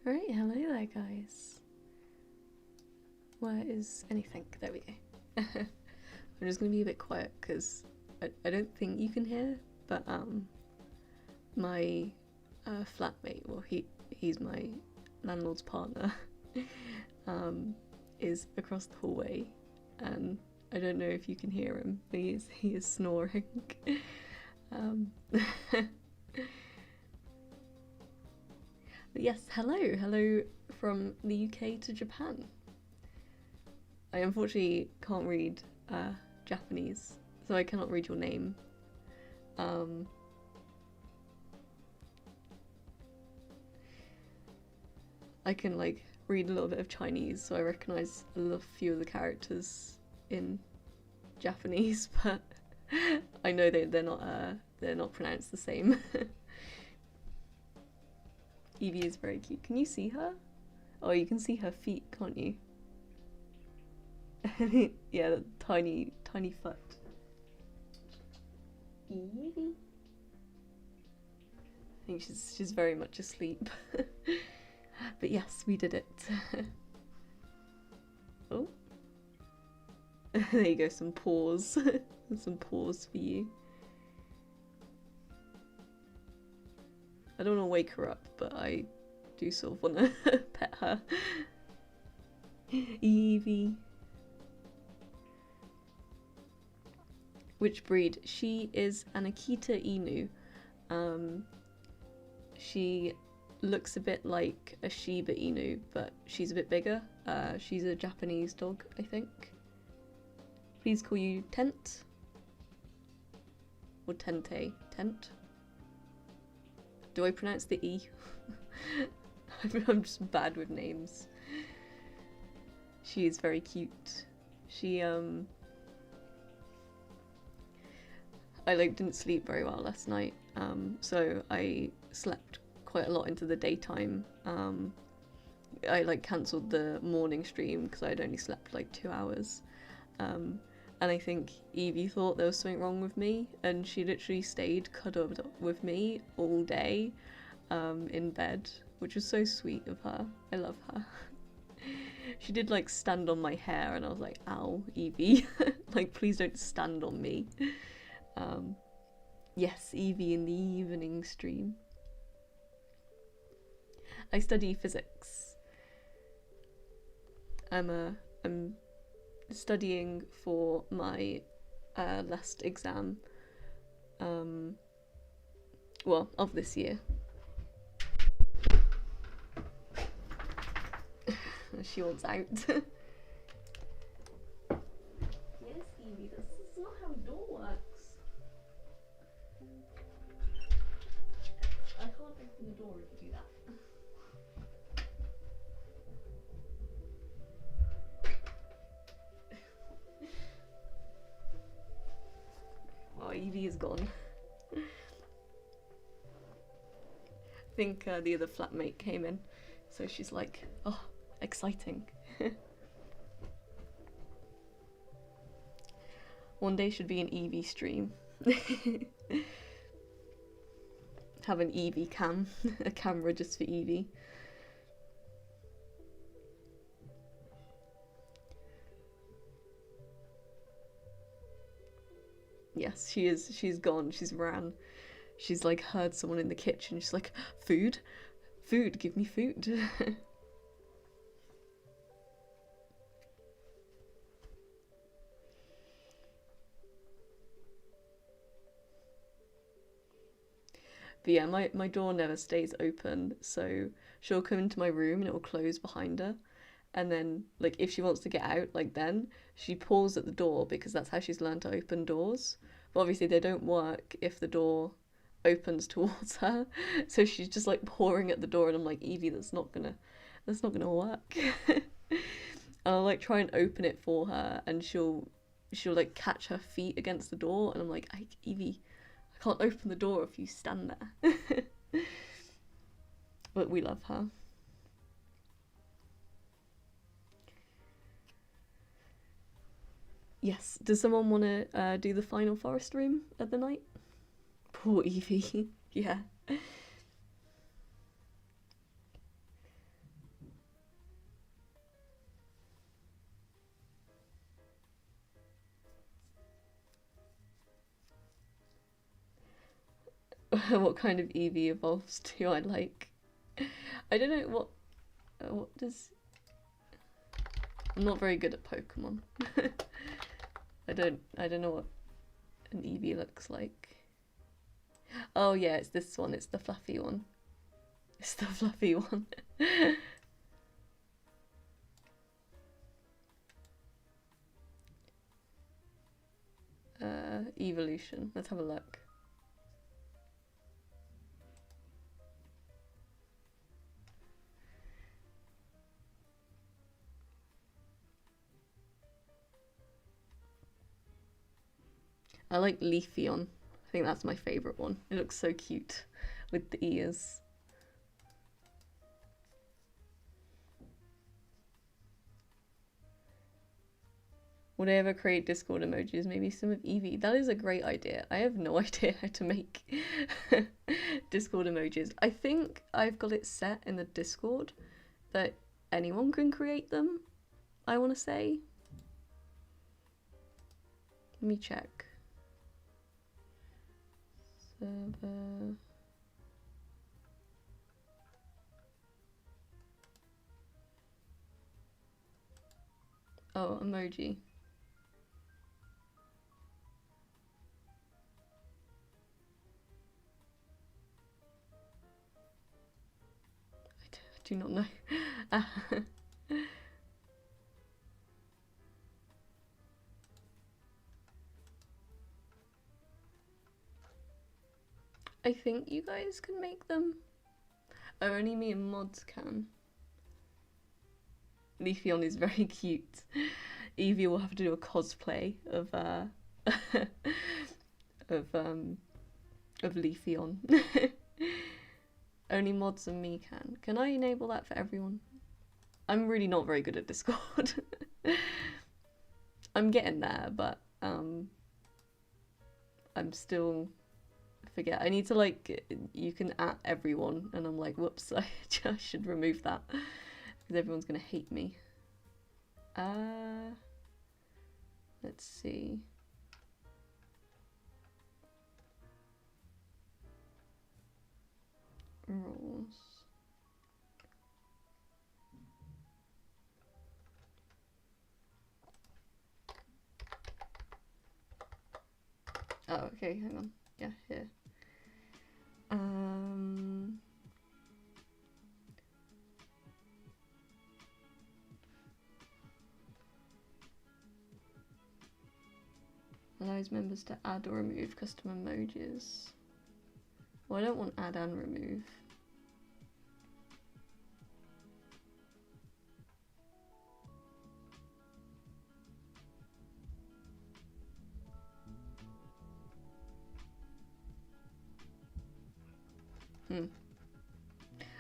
Alright, hello there, guys. Where is anything? There we go. I'm just gonna be a bit quiet because I don't think you can hear, but my flatmate, well, he's my landlord's partner, is across the hallway, and I don't know if you can hear him, but he is snoring. But yes, hello from the UK to Japan. I unfortunately can't read Japanese, so I cannot read your name. I can like read a little bit of Chinese, so I recognise a few of the characters in Japanese, but I know they're not pronounced the same. Eevee is very cute. Can you see her? Oh, you can see her feet, can't you? Yeah, that tiny foot. Eevee. I think she's very much asleep. But yes, we did it. Oh. There you go, some paws. Some paws for you. I don't want to wake her up, but I do sort of want to pet her. Eevee. Which breed? She is an Akita Inu. She looks a bit like a Shiba Inu, but she's a bit bigger. She's a Japanese dog, I think. Please call you Tent. Or Tente. Tent? Do I pronounce the E? I'm just bad with names. She is very cute. She, I like didn't sleep very well last night, so I slept quite a lot into the daytime. I like cancelled the morning stream because I'd only slept like 2 hours. And I think Eevee thought there was something wrong with me, and she literally stayed cuddled up with me all day in bed, which was so sweet of her. I love her. She did like stand on my hair, and I was like, ow, Eevee. Like, please don't stand on me. Yes, Eevee in the evening stream. I study physics. I'm studying for my last exam, well, of this year. She wants out. Yes, Eevee, this is not how a door works. I can't open the door if you do that. Oh, Eevee is gone. I think the other flatmate came in, so she's like, oh, exciting. One day should be an Eevee stream. Have an Eevee cam, a camera just for Eevee. Yes, she is. She's gone. She's ran. She's like heard someone in the kitchen. She's like, food? Food, give me food. But yeah, my door never stays open, so she'll come into my room and it will close behind her. And then, like, if she wants to get out, like, then she paws at the door because that's how she's learned to open doors. But obviously they don't work if the door opens towards her. So she's just like pawing at the door, and I'm like, Eevee, that's not gonna work. And I'll like try and open it for her, and she'll like catch her feet against the door, and I'm like, Eevee, I can't open the door if you stand there. But we love her. Yes, does someone want to do the final forest room of the night? Poor Eevee. Yeah. What kind of Eevee evolves do I like? I don't know what does. I'm not very good at Pokemon. I don't know what an Eevee looks like. Oh yeah, it's this one. It's the fluffy one. It's the fluffy one. Evolution. Let's have a look. I like Leafeon. I think that's my favourite one. It looks so cute with the ears. Would I ever create Discord emojis? Maybe some of Eevee. That is a great idea. I have no idea how to make Discord emojis. I think I've got it set in the Discord that anyone can create them, I want to say. Let me check. Server. Oh, emoji. I do not know. I think you guys can make them. Oh, only me and mods can. Leafeon is very cute. Eevee will have to do a cosplay of of Leafeon. Only mods and me can. Can I enable that for everyone? I'm really not very good at Discord. I'm getting there, but I'm still forget. I need to like, you can at everyone, and I'm like, whoops, I should remove that because everyone's gonna hate me. Let's see. Rules. Oh, okay, hang on. Yeah, here. Allows members to add or remove custom emojis. Well, I don't want add and remove.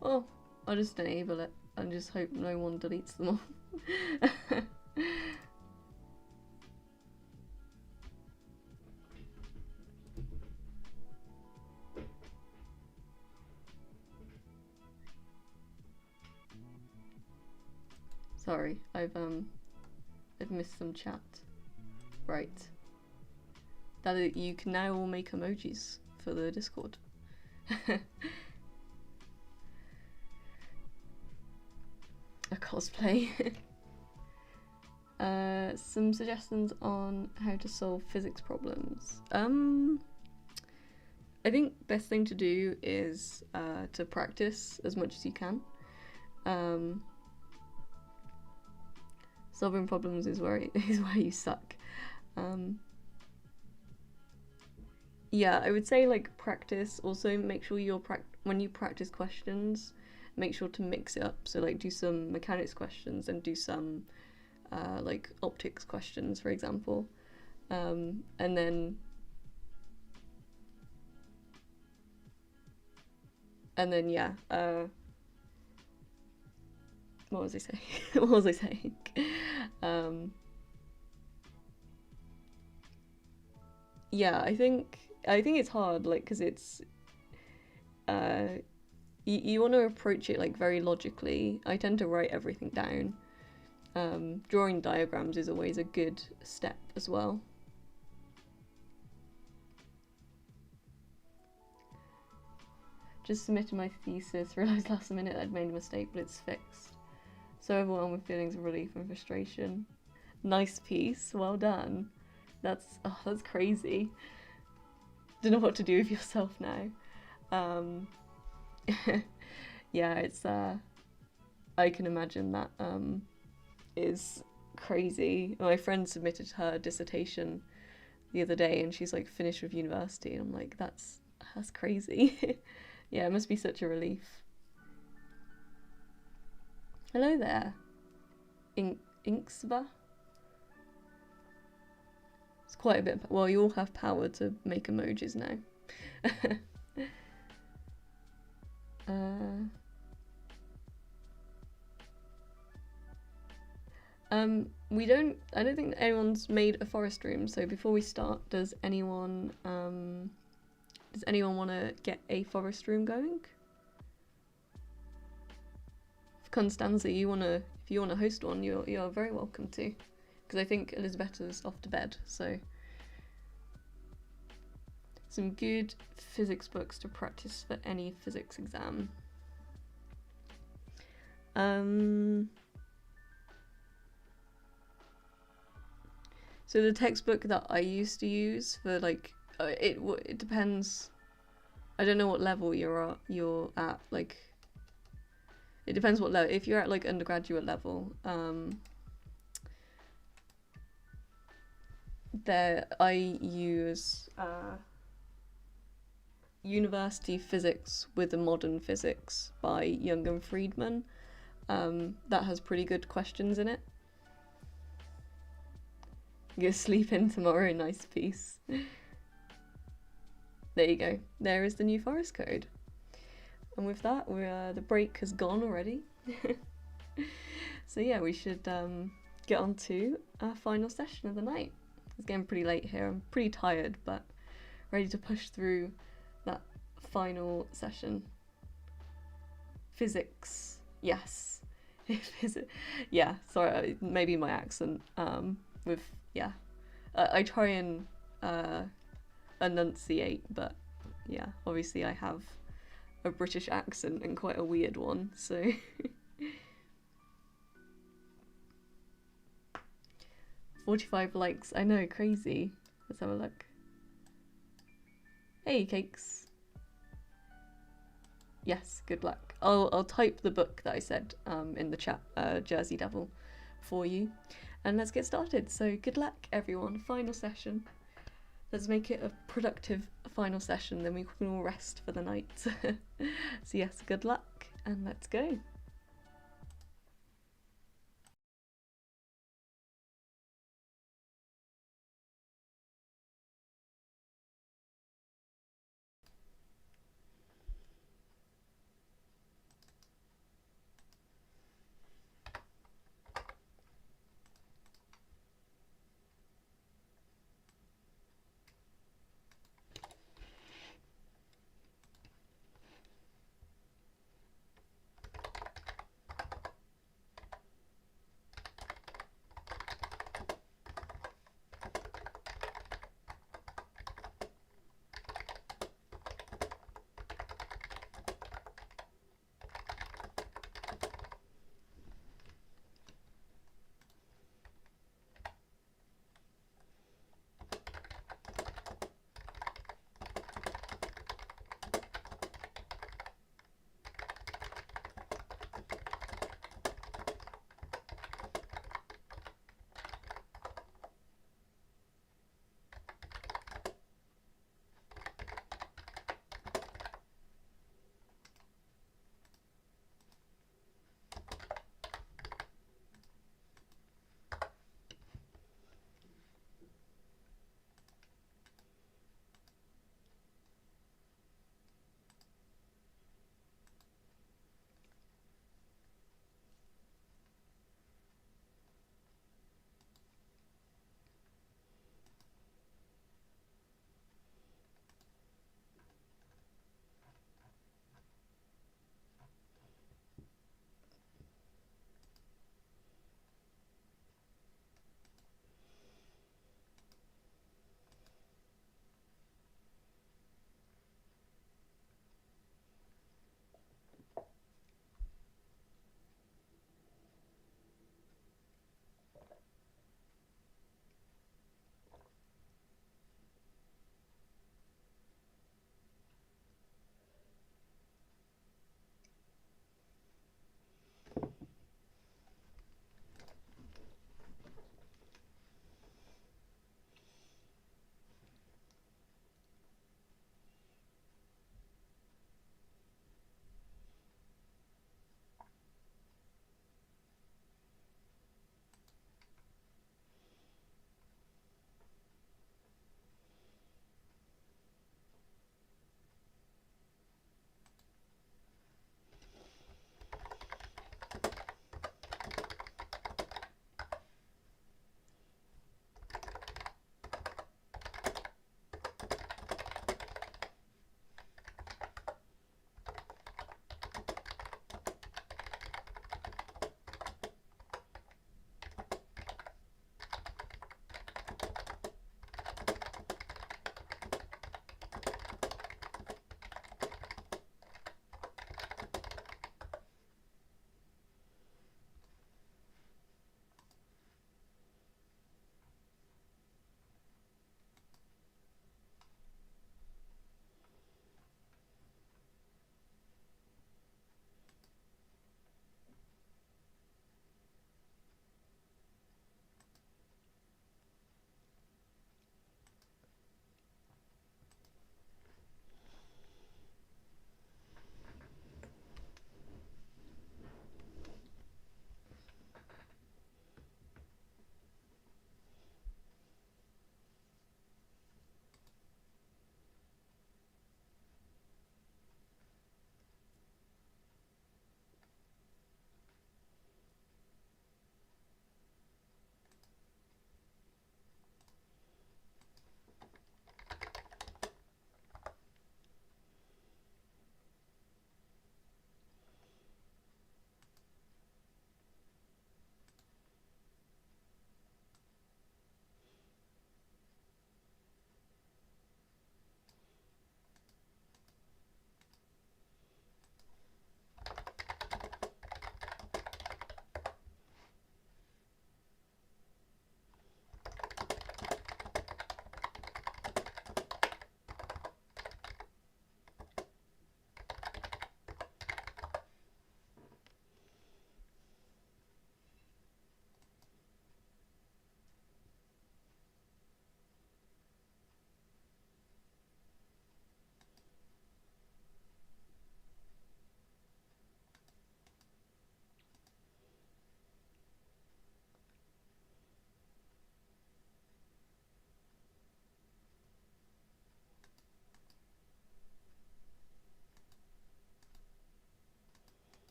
Well, I'll just enable it and just hope no one deletes them all. Sorry, I've missed some chat. Right. That you can now all make emojis for the Discord. A cosplay. Some suggestions on how to solve physics problems. I think best thing to do is to practice as much as you can. Solving problems is where you suck. Yeah, I would say like practice. Also, make sure when you practice questions, make sure to mix it up. So like do some mechanics questions and do some like optics questions, for example, and then yeah. What was I saying? What was I saying? Yeah, I think it's hard, like, because it's you want to approach it like very logically. I tend to write everything down. Drawing diagrams is always a good step as well. Just submitted my thesis, realised last minute I'd made a mistake, but it's fixed. So overwhelmed with feelings of relief and frustration. Nice piece, well done. That's crazy. Don't know what to do with yourself now. Yeah, it's I can imagine that is crazy. My friend submitted her dissertation the other day and she's like finished with university, and I'm like, that's crazy. Yeah, it must be such a relief. Hello there, Inksva. It's quite a bit. Well, you all have power to make emojis now. We don't. I don't think anyone's made a forest room. So before we start, does anyone want to get a forest room going? Constanza, if you wanna host one, you're very welcome to, because I think Elisabetta's off to bed. So some good physics books to practice for any physics exam. So the textbook that I used to use for like it depends. I don't know what level you're at. Like, it depends what level. If you're at like undergraduate level, there I use University Physics with a Modern Physics by Young and Friedman. That has pretty good questions in it. Go sleep in tomorrow, nice piece. There you go. There is the new forest code. And with that, the break has gone already. So yeah, we should get on to our final session of the night. It's getting pretty late here. I'm pretty tired, but ready to push through that final session. Physics, yes. Yeah, sorry, maybe my accent. I try and enunciate, but yeah, obviously I have a British accent and quite a weird one, so. 45 likes, I know, crazy. Let's have a look. Hey, Cakes. Yes, good luck. I'll type the book that I said in the chat, Jersey Devil, for you. And let's get started. So good luck, everyone. Final session. Let's make it a productive final session, then we can all rest for the night. So yes, good luck, and let's go.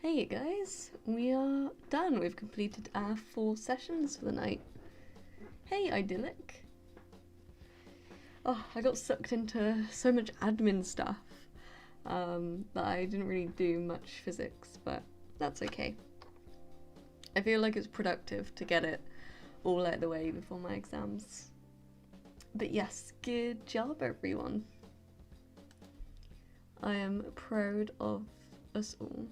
Hey guys, we are done. We've completed our 4 sessions for the night. Hey, idyllic. Oh, I got sucked into so much admin stuff that I didn't really do much physics, but that's okay. I feel like it's productive to get it all out of the way before my exams. But yes, good job everyone. I am proud of us all.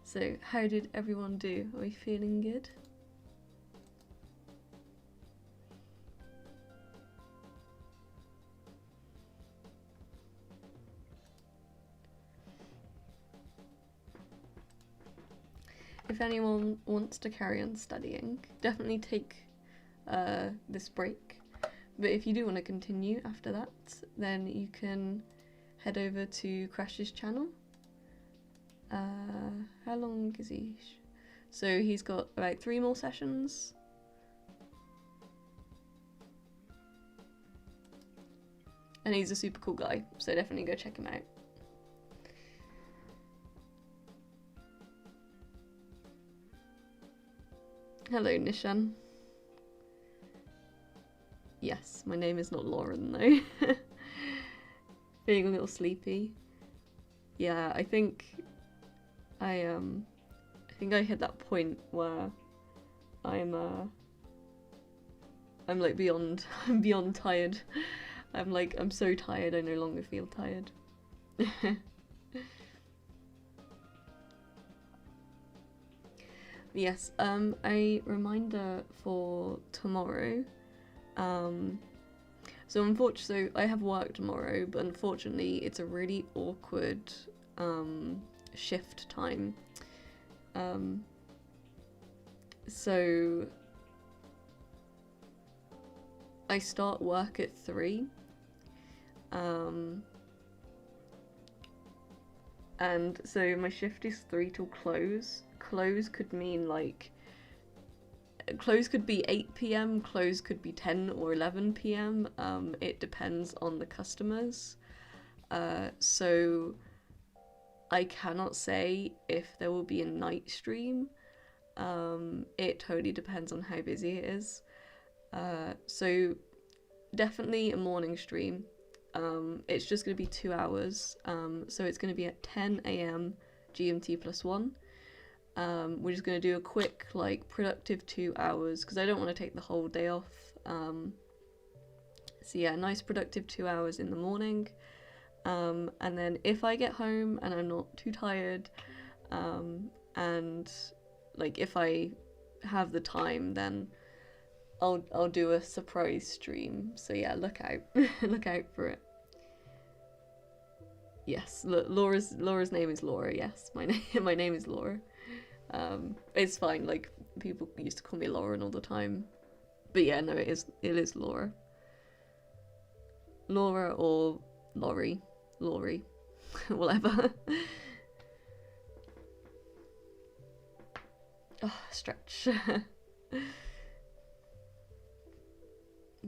So, how did everyone do? Are we feeling good? If anyone wants to carry on studying, definitely take this break. But if you do want to continue after that, then you can head over to Crash's channel. How long is he? So he's got about 3 more sessions. And he's a super cool guy, so definitely go check him out. Hello, Nishan. Yes, my name is not Lauren though. Being a little sleepy. Yeah, I think I hit that point where I'm like beyond tired. I'm so tired I no longer feel tired. Yes, a reminder for tomorrow. So I have work tomorrow, but unfortunately it's a really awkward shift time. So I start work at 3. And so my shift is 3 till close. Close could mean like close could be 8 p.m, close could be 10 or 11 p.m. It depends on the customers. So I cannot say if there will be a night stream. It totally depends on how busy it is. So definitely a morning stream. It's just going to be 2 hours. So it's going to be at 10 a.m. GMT +1. We're just going to do a quick, like, productive 2 hours because I don't want to take the whole day off. So yeah, nice productive 2 hours in the morning. And then if I get home and I'm not too tired, and like if I have the time, then I'll do a surprise stream. So yeah, look out, look out for it. Yes, Laura's name is Laura. Yes, my name is Laura. It's fine. Like people used to call me Lauren all the time, but yeah, no, it is Laura. Laura or Laurie, whatever. Oh, stretch.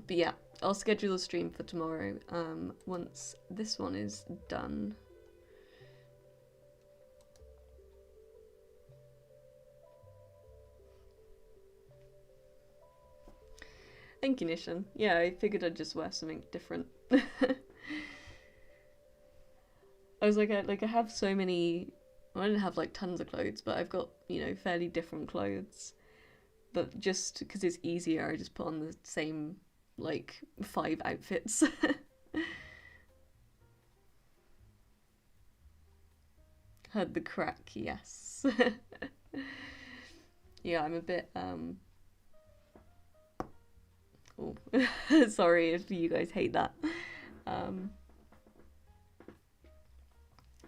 But yeah, I'll schedule a stream for tomorrow once this one is done. Thank you, Nishan. Yeah, I figured I'd just wear something different. I was like, I have so many. Well, I didn't have like tons of clothes, but I've got, you know, fairly different clothes. But just because it's easier, I just put on the same like 5 outfits. Heard the crack, yes. Yeah, I'm a bit oh, sorry if you guys hate that.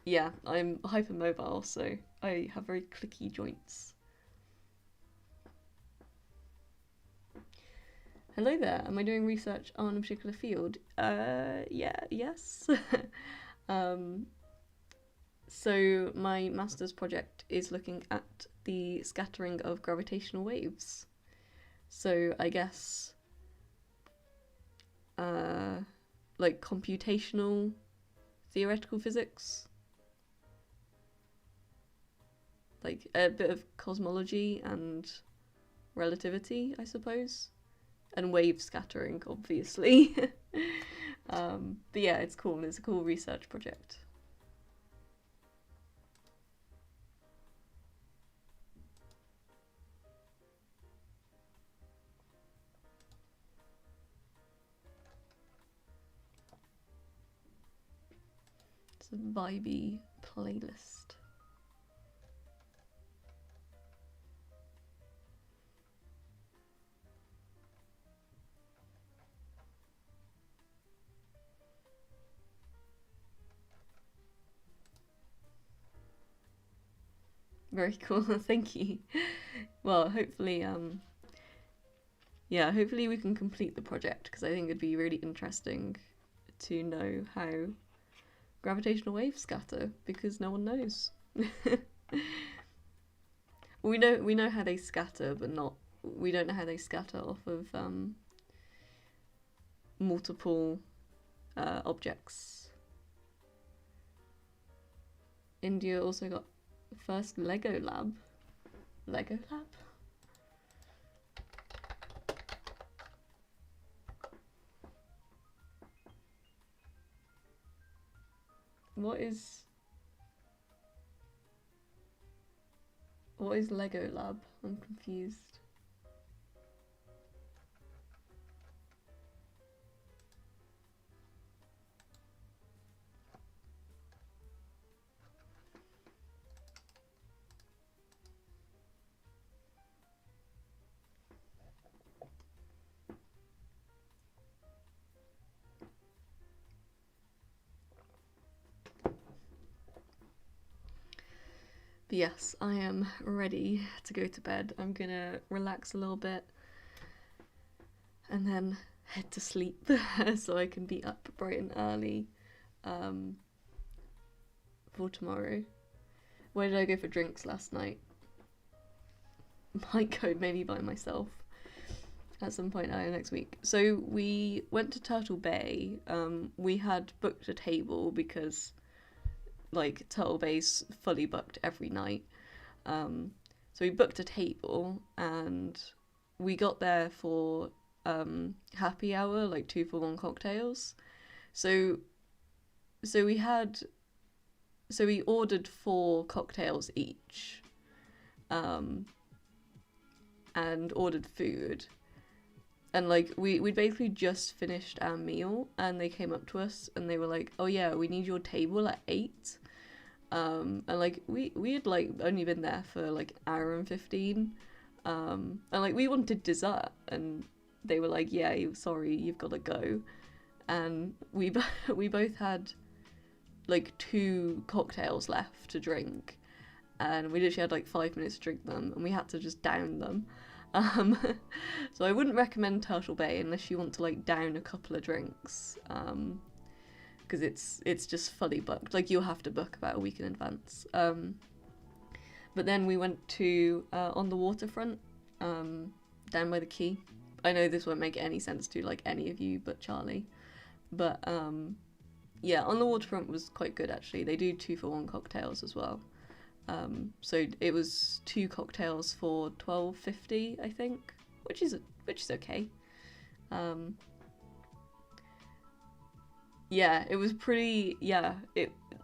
Yeah, I'm hypermobile, so I have very clicky joints. Hello there, am I doing research on a particular field? Yes. So my master's project is looking at the scattering of gravitational waves. So I guess like computational theoretical physics, like a bit of cosmology and relativity, I suppose, and wave scattering, obviously. But yeah, it's cool. It's a cool research project. It's a vibey playlist. Very cool. Thank you. Well, hopefully, yeah, hopefully we can complete the project, because I think it'd be really interesting to know how gravitational waves scatter, because no one knows. we know how they scatter, but we don't know how they scatter off of multiple objects. India also got first Lego lab. Lego lab? What is Lego lab? I'm confused. But yes, I am ready to go to bed. I'm gonna relax a little bit and then head to sleep so I can be up bright and early for tomorrow. Where did I go for drinks last night? Might go maybe by myself at some point early next week. So we went to Turtle Bay. We had booked a table because like Turtle Bay's fully booked every night. So we booked a table and we got there for happy hour, like 2-for-1 cocktails. So we ordered 4 cocktails each, and ordered food. And like we'd basically just finished our meal, and they came up to us and they were like, "Oh yeah, we need your table at 8." And like we had like only been there for like an hour and 15, and like we wanted dessert, and they were like, "Yeah, sorry, you've got to go." And we both had like 2 cocktails left to drink, and we literally had like 5 minutes to drink them, and we had to just down them. So I wouldn't recommend Turtle Bay unless you want to like down a couple of drinks, because it's just fully booked. Like you'll have to book about a week in advance. But then we went to on the waterfront, down by the quay. I know this won't make any sense to like any of you but Charlie, but yeah, on the waterfront was quite good actually. They do 2-for-1 cocktails as well. So it was 2 cocktails for $12.50, I think, which is okay. Yeah, it was pretty. Yeah,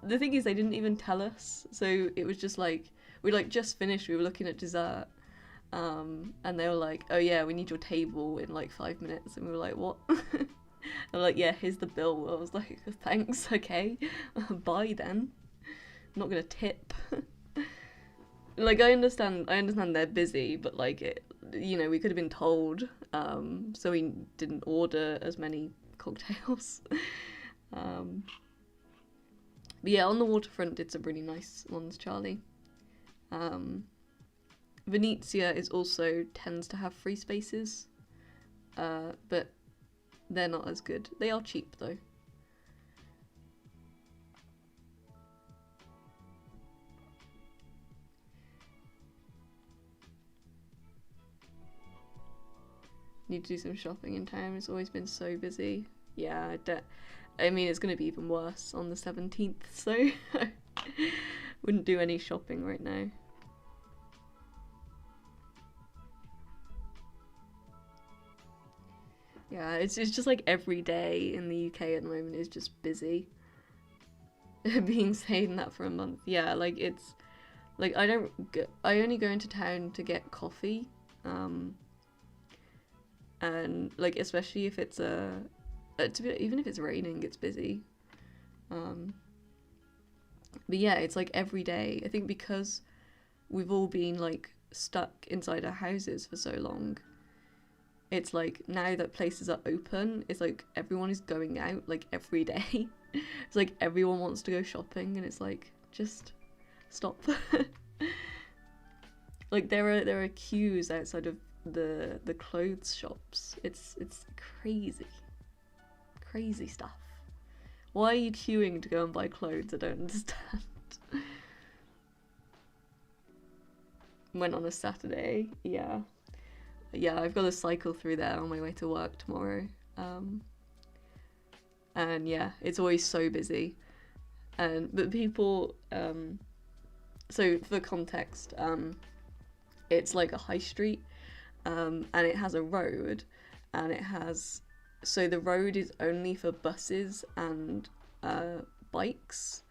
the thing is, they didn't even tell us, so it was just like we like just finished. We were looking at dessert, and they were like, "Oh yeah, we need your table in like 5 minutes," and we were like, "What?" They're like, "Yeah, here's the bill." I was like, "Thanks, okay, bye then. I'm not gonna tip." Like I understand they're busy, but like we could have been told, so we didn't order as many cocktails. But yeah, on the waterfront did some really nice ones, Charlie. Venezia is also tends to have free spaces, but they're not as good. They are cheap though. Need to do some shopping in town. It's always been so busy. Yeah, I mean, it's going to be even worse on the 17th, so wouldn't do any shopping right now. Yeah, it's just like every day in the UK at the moment is just busy. Being saying that for a month, yeah, like it's like I only go into town to get coffee, and like especially if it's even if it's raining, it's busy. But yeah, it's like every day. I think because we've all been like stuck inside our houses for so long, it's like now that places are open, it's like everyone is going out like every day. It's like everyone wants to go shopping, and it's like, just stop. Like there are queues outside of the clothes shops. It's crazy stuff. Why are you queuing to go and buy clothes? I don't understand. Went on a Saturday, yeah, I've got to cycle through there on my way to work tomorrow. And yeah, it's always so busy. But people, so for context, it's like a high street, and it has a road, and so the road is only for buses and bikes.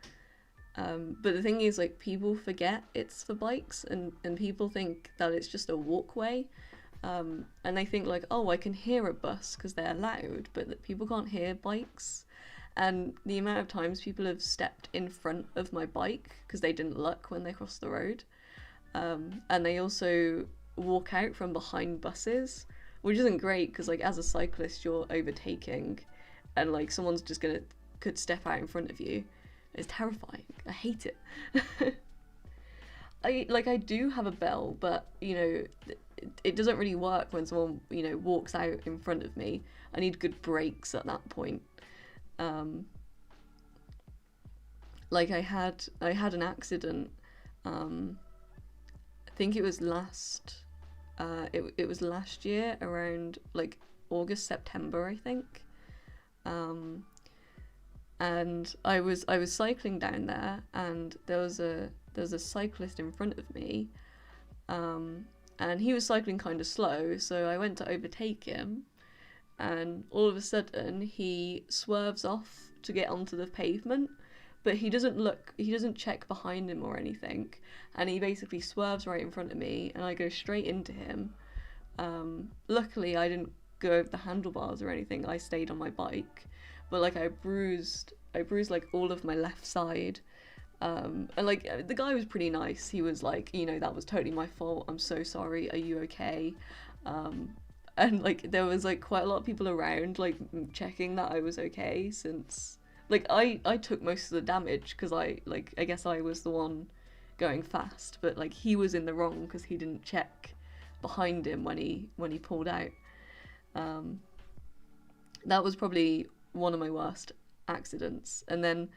But the thing is, like, people forget it's for bikes, and people think that it's just a walkway. And they think like, oh, I can hear a bus because they're loud, but that people can't hear bikes. And the amount of times people have stepped in front of my bike because they didn't look when they crossed the road. And they also walk out from behind buses, which isn't great because like as a cyclist you're overtaking, and like someone's just could step out in front of you. It's terrifying. I hate it. I do have a bell, but you know, it doesn't really work when someone, you know, walks out in front of me. I need good brakes at that point. Like I had an accident. I think it was it was last year around like August, September, I think. And I was cycling down there, and there was a cyclist in front of me, and he was cycling kind of slow, so I went to overtake him, and all of a sudden he swerves off to get onto the pavement, but he doesn't check behind him or anything, and he basically swerves right in front of me, and I go straight into him. Luckily I didn't go over the handlebars or anything, I stayed on my bike, but like I bruised like all of my left side. And like the guy was pretty nice. He was like, you know, that was totally my fault, I'm so sorry, are you okay? And like there was like quite a lot of people around like checking that I was okay, since like I took most of the damage because I guess I was the one going fast, but like he was in the wrong because he didn't check behind him when he pulled out. That was probably one of my worst accidents. And then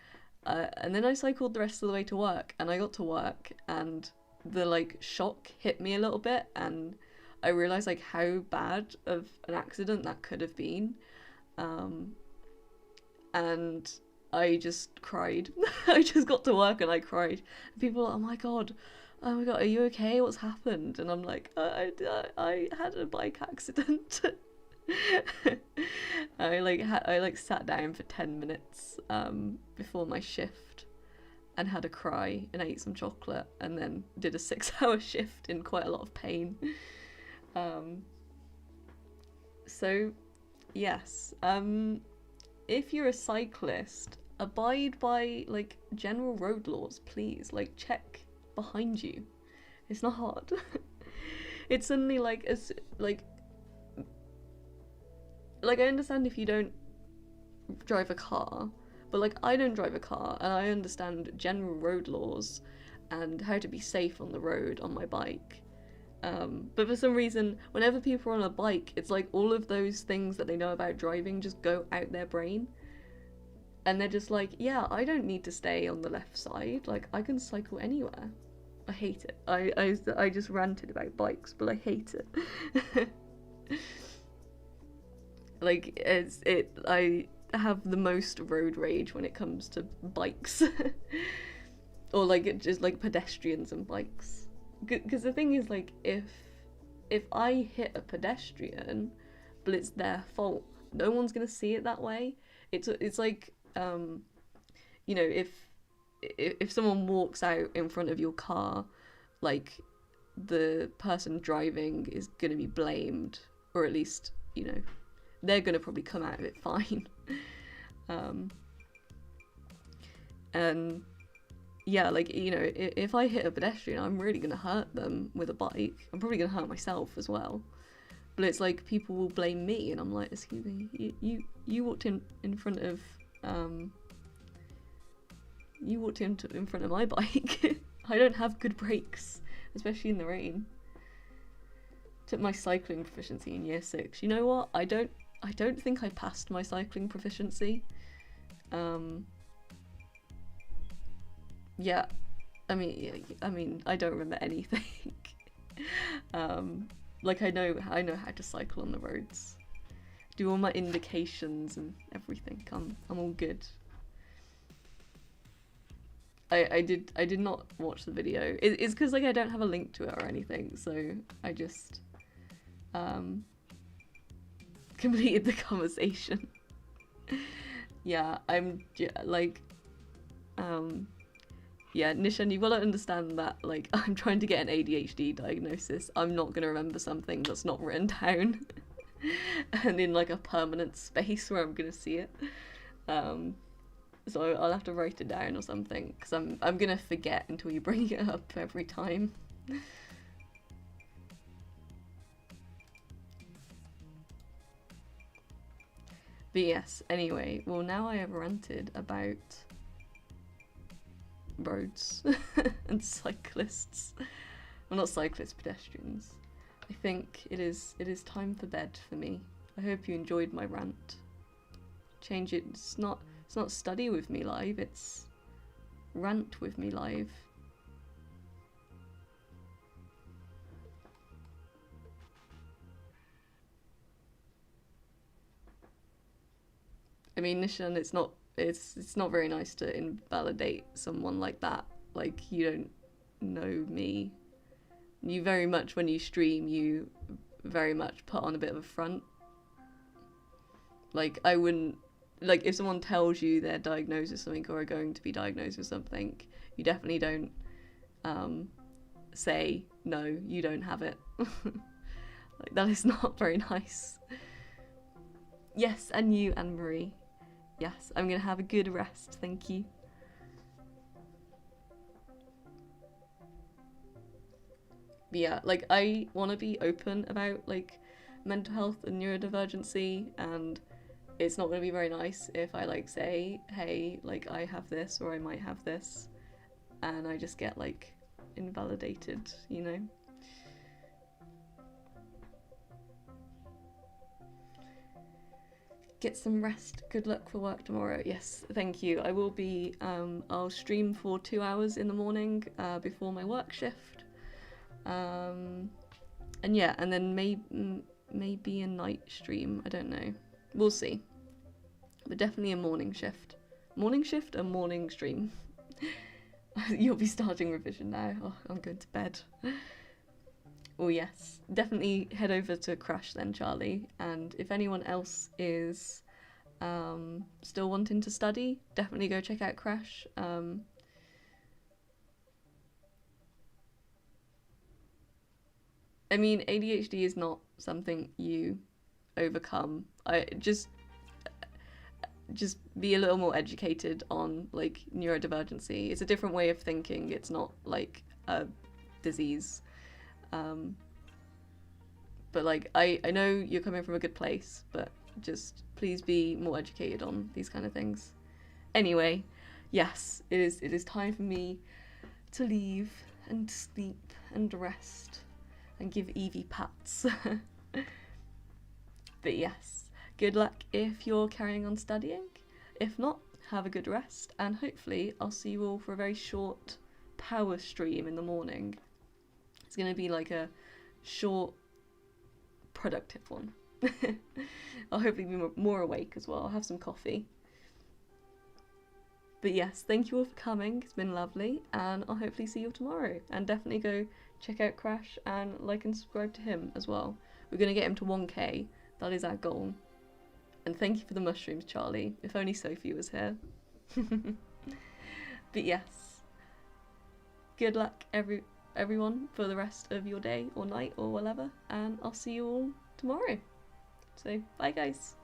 I cycled the rest of the way to work, and I got to work and the like shock hit me a little bit, and I realized like how bad of an accident that could have been. And I just cried. I just got to work and I cried. People were like, oh my god, are you okay? What's happened? And I'm like, I had a bike accident. I sat down for 10 minutes before my shift and had a cry and ate some chocolate, and then did a 6-hour shift in quite a lot of pain. So yes, if you're a cyclist, abide by like general road laws, please. Like check behind you. It's not hard. It's suddenly like I understand if you don't drive a car, but like I don't drive a car, and I understand general road laws and how to be safe on the road on my bike. But for some reason, whenever people are on a bike, it's like all of those things that they know about driving just go out their brain. And they're just like, yeah, I don't need to stay on the left side. Like, I can cycle anywhere. I hate it. I just ranted about bikes, but I hate it. Like I have the most road rage when it comes to bikes, or like just like pedestrians and bikes. Because the thing is, like, if I hit a pedestrian, but it's their fault, no one's gonna see it that way. It's like you know, if someone walks out in front of your car, like, the person driving is going to be blamed, or at least, you know, they're going to probably come out of it fine. And yeah, like, you know, if I hit a pedestrian, I'm really going to hurt them with a bike. I'm probably going to hurt myself as well. But it's like, people will blame me, and I'm like, excuse me, you walked in front of in front of my bike. I don't have good brakes, especially in the rain. Took my cycling proficiency in year 6. You know what? I don't think I passed my cycling proficiency. Yeah, I mean, I don't remember anything. Like, I know how to cycle on the roads. Do all my indications and everything. I'm all good. I did not watch the video. It's because, like, I don't have a link to it or anything, so I just completed the conversation. Yeah, yeah, Nishan, you've got to understand that, like, I'm trying to get an ADHD diagnosis. I'm not gonna remember something that's not written down and in, like, a permanent space where I'm gonna see it. So I'll have to write it down or something, because I'm gonna forget until you bring it up every time. But yes, anyway, well, now I have ranted about roads and cyclists. Well, not cyclists, pedestrians. I think it is time for bed for me. I hope you enjoyed my rant. Change it. It's not study with me live, it's rant with me live. I mean, Nishan, it's not very nice to invalidate someone like that. Like, you don't know me. You very much, when you stream, you very much put on a bit of a front. Like, I wouldn't, like, if someone tells you they're diagnosed with something or are going to be diagnosed with something, you definitely don't say, no, you don't have it. Like, that is not very nice. Yes, and you, Anne-Marie. Yes, I'm gonna have a good rest, thank you. But yeah, like, I want to be open about, like, mental health and neurodivergency, and it's not going to be very nice if I, like, say, hey, like, I have this, or I might have this, and I just get, like, invalidated, you know? Get some rest. Good luck for work tomorrow. Yes, thank you. I will be, I'll stream for 2 hours in the morning before my work shift. And yeah, and then maybe a night stream. I don't know. We'll see. But definitely a morning shift. Morning shift and morning stream. You'll be starting revision now. Oh, I'm going to bed. Oh yes, definitely head over to Crash then, Charlie. And if anyone else is still wanting to study, definitely go check out Crash. I mean, ADHD is not something you overcome. Just be a little more educated on, like, neurodivergency. It's a different way of thinking. It's not like a disease. But, like, I know you're coming from a good place, but just please be more educated on these kind of things. Anyway, yes, it is time for me to leave and sleep and rest and give Eevee pats. But yes, good luck if you're carrying on studying. If not, have a good rest, and hopefully I'll see you all for a very short power stream in the morning. It's going to be like a short, productive one. I'll hopefully be more awake as well. I'll have some coffee. But yes, thank you all for coming. It's been lovely, and I'll hopefully see you tomorrow. And definitely go check out Crash and like and subscribe to him as well. We're going to get him to 1k. That is our goal. And thank you for the mushrooms, Charlie. If only Sophie was here. But yes, good luck everyone for the rest of your day or night or whatever, and I'll see you all tomorrow. So bye guys.